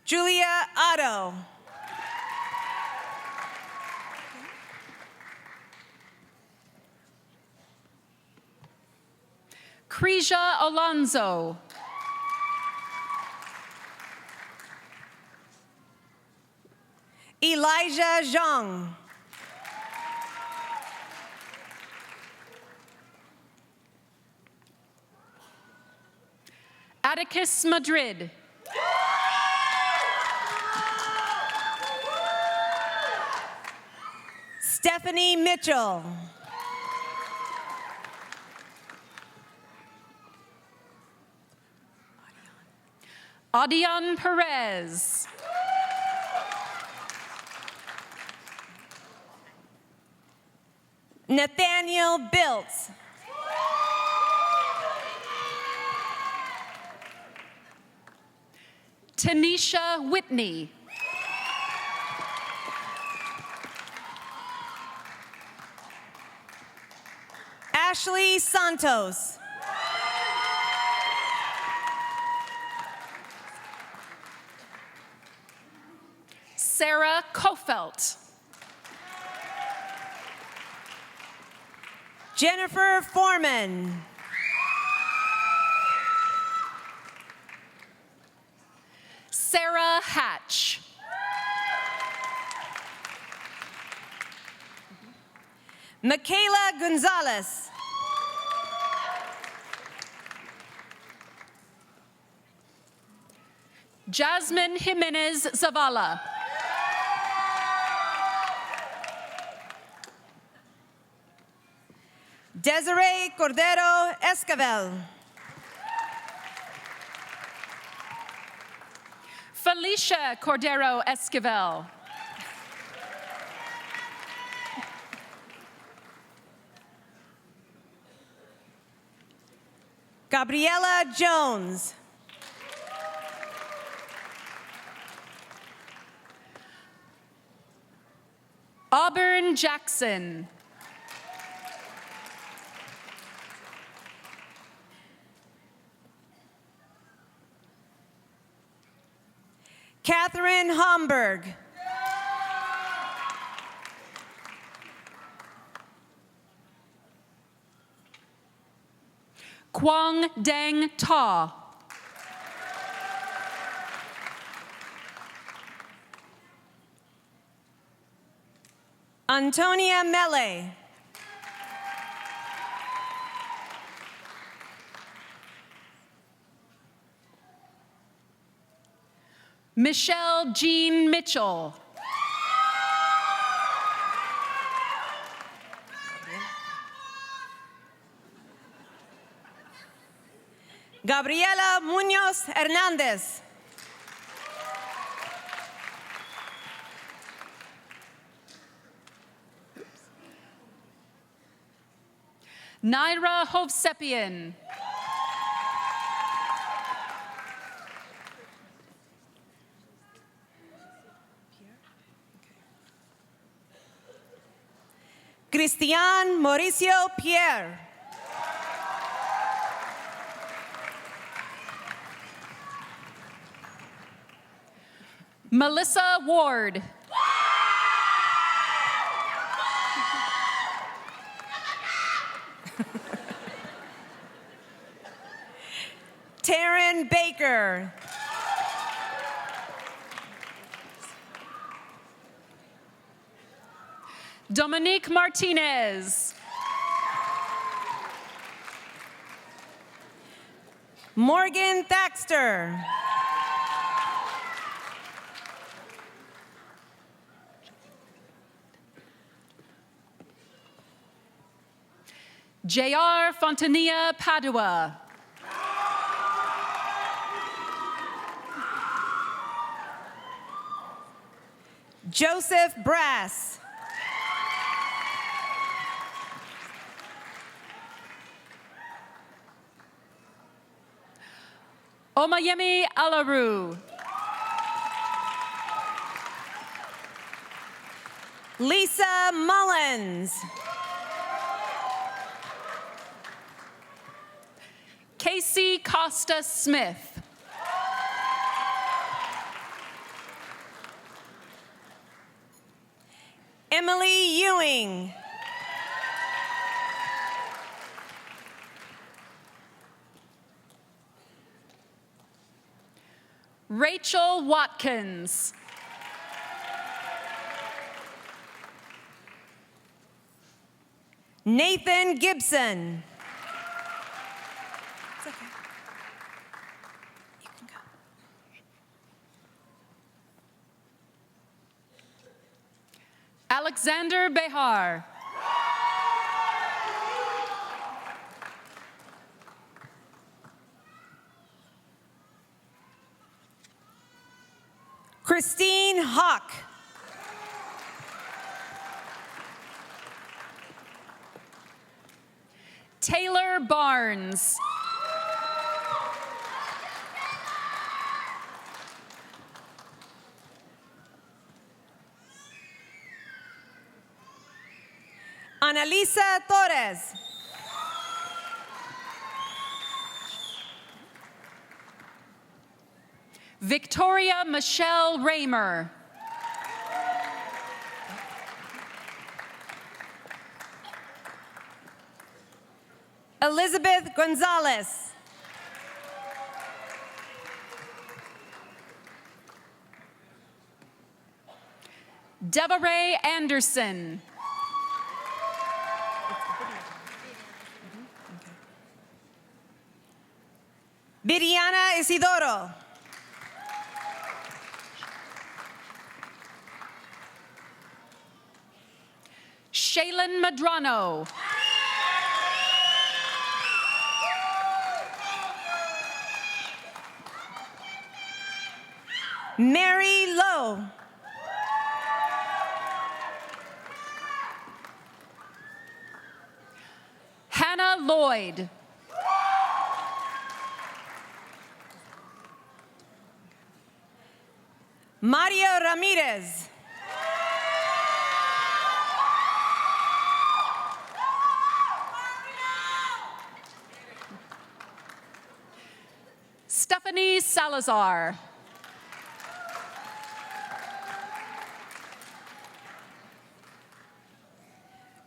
A: Julia Otto.
L: Cresia Alonso.
A: Elijah Zhang.
L: Atticus Madrid.
A: Stephanie Mitchell.
L: Adian Perez.
A: Nathaniel Biltz.
L: Tanisha Whitney.
A: Ashley Santos.
L: Sarah Kofelt.
A: Jennifer Foreman.
L: Sarah Hatch.
A: Michaela Gonzalez.
L: Jasmine Jimenez Zavala.
A: Desiree Cordero Esquivel.
D: Felicia Cordero Esquivel.
A: Gabriela Jones.
D: Auburn Jackson.
A: Catherine Homburg.
D: Quang Dang Ta.
A: Antonia Mele.
D: Michelle Jean Mitchell.
A: Gabriela Munoz Hernandez.
D: Naira Hovsepian.
A: Cristian Mauricio Pierre.
D: Melissa Ward.
A: Taryn Baker.
D: Dominique Martinez.
A: Morgan Thaxter.
D: J.R. Fontanilla Padua.
A: Joseph Brass.
D: Omayemi Alaru.
A: Lisa Mullins.
D: Casey Costa Smith.
A: Emily Ewing.
D: Rachel Watkins.
A: Nathan Gibson.
D: Alexander Behar.
A: Christine Hawk.
D: Taylor Barnes.
A: Analisa Torres.
D: Victoria Michelle Raymer.
A: Elizabeth Gonzalez.
D: Deborah Anderson.
A: Viriana Isidoro.
D: Shaylin Madrano.
A: Mary Lowe.
L: Hannah Lloyd.
A: Mario Ramirez.
L: Stephanie Salazar.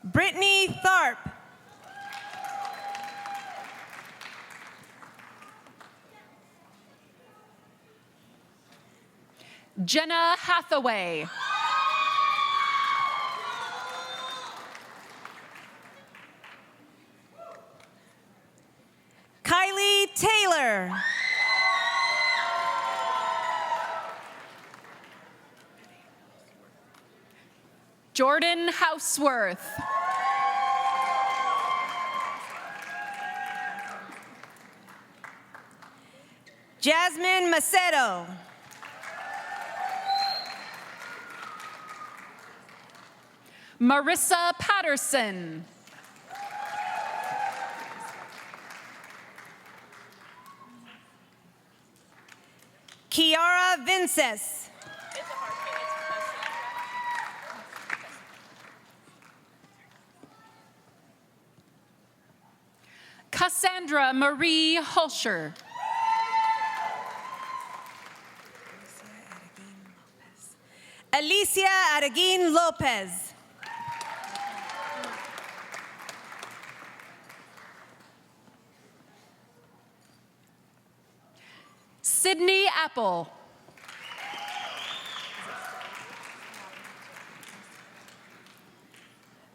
A: Brittany Tharp.
L: Jenna Hathaway.
A: Kylie Taylor.
L: Jordan Houseworth.
A: Jasmine Macedo.
L: Marissa Patterson.
A: Kiara Vinces.
L: Cassandra Marie Hulsher.
A: Alicia Araguin Lopez.
L: Sydney Apple.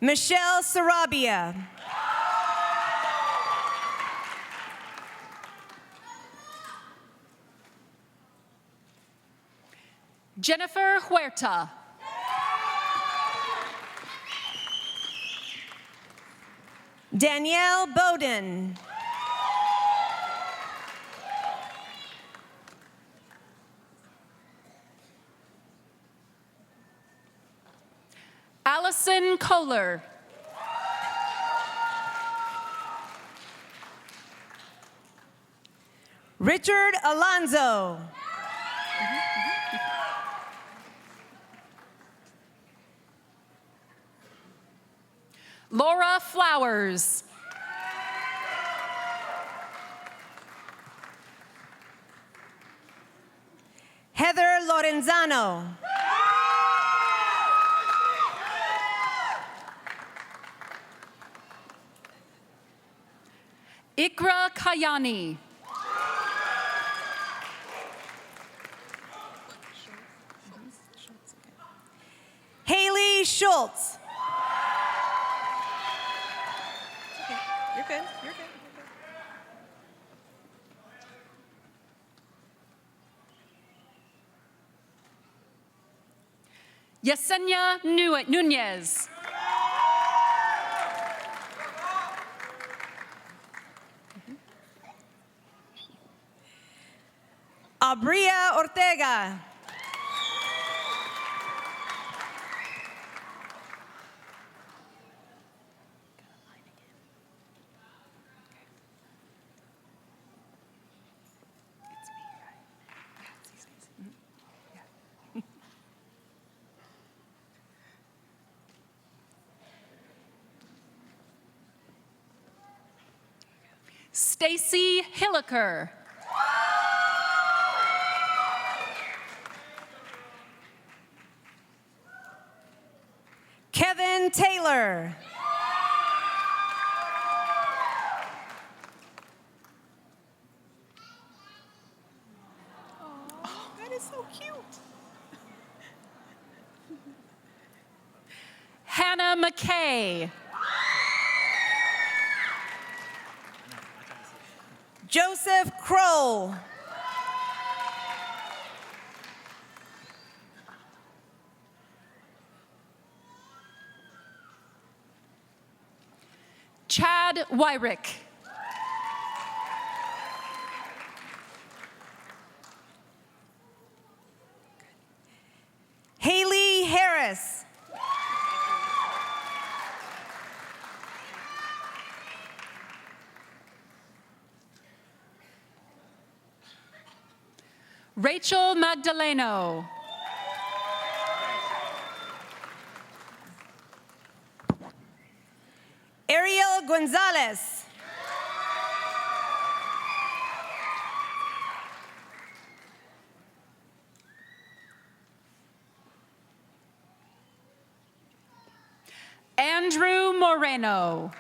A: Michelle Sarabia.
L: Jennifer Huerta.
A: Danielle Bowden.
L: Allison Kohler.
A: Richard Alonzo.
L: Laura Flowers.
A: Heather Lorenzano.
L: Ikra Kayani.
A: Haley Schultz. You're good. You're good.
L: Yesenia Nunez.
A: Abria Ortega.
L: Stacy Hilliker.
A: Kevin Taylor.
L: Oh, that is so cute. Hannah McKay.
A: Joseph Kroll.
L: Chad Wyrick. Rachel Magdaleno.
A: Ariel Gonzalez.
L: Andrew Moreno.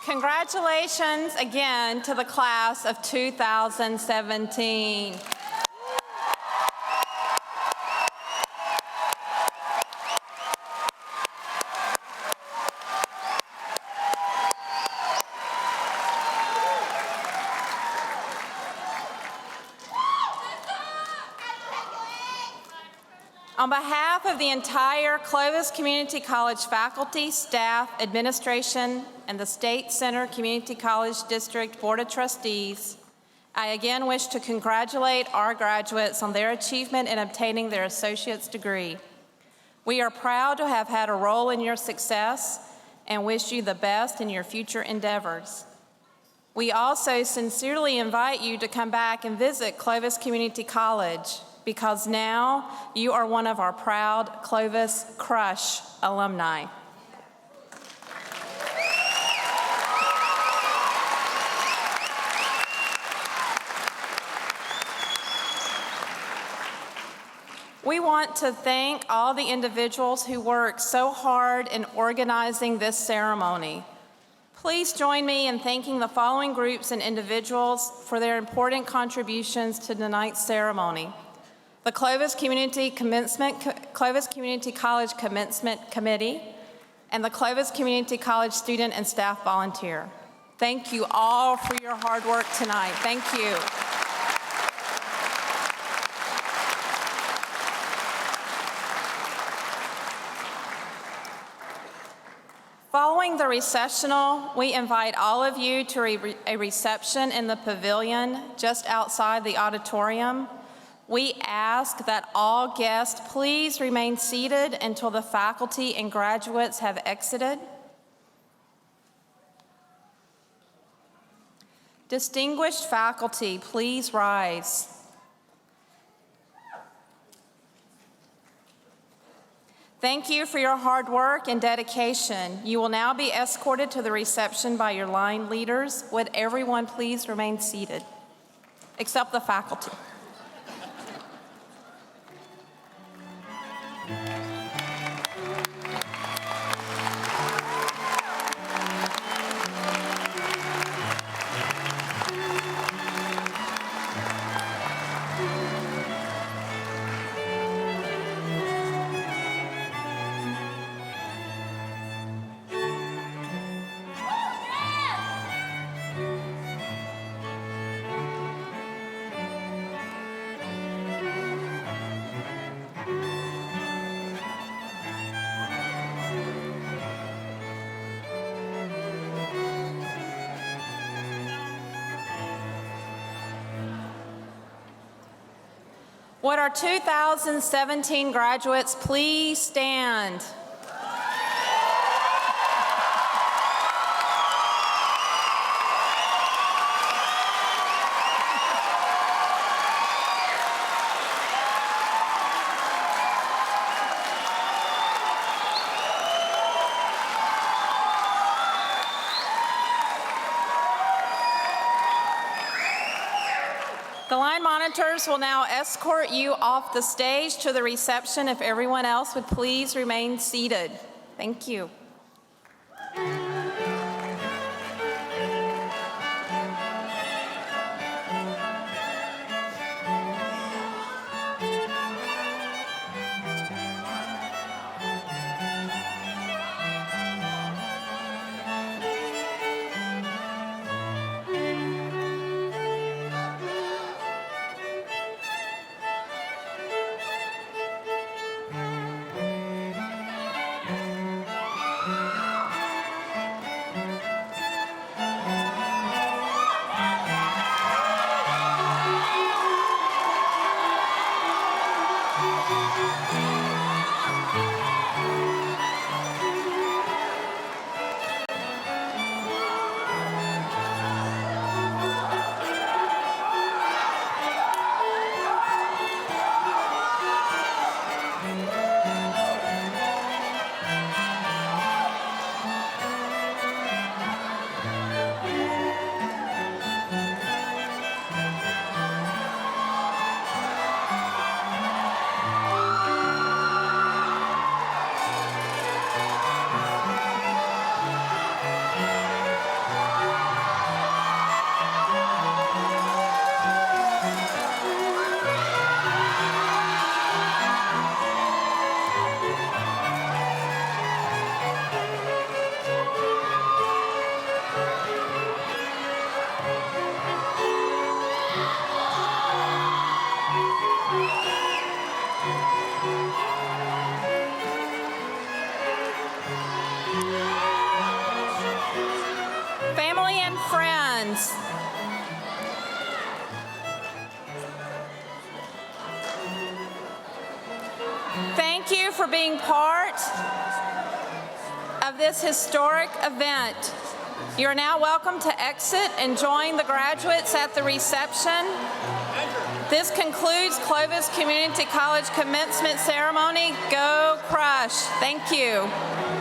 D: Congratulations again to the class of 2017. On behalf of the entire Clovis Community College faculty, staff, administration, and the State Center Community College District Board of Trustees, I again wish to congratulate our graduates on their achievement in obtaining their associate's degree. We are proud to have had a role in your success and wish you the best in your future endeavors. We also sincerely invite you to come back and visit Clovis Community College, because now you are one of our proud Clovis Crush alumni. We want to thank all the individuals who worked so hard in organizing this ceremony. Please join me in thanking the following groups and individuals for their important contributions to tonight's ceremony. The Clovis Community College Commencement Committee, and the Clovis Community College Student and Staff Volunteer. Thank you all for your hard work tonight. Thank you. Following the recessional, we invite all of you to a reception in the pavilion just outside the auditorium. We ask that all guests please remain seated until the faculty and graduates have exited. Distinguished faculty, please rise. Thank you for your hard work and dedication. You will now be escorted to the reception by your line leaders. Would everyone please remain seated, except the faculty. Would our 2017 graduates please stand? The line monitors will now escort you off the stage to the reception. If everyone else would please remain seated. Thank you. and friends. Thank you for being part of this historic event. You are now welcome to exit and join the graduates at the reception. This concludes Clovis Community College commencement ceremony. Go Crush. Thank you.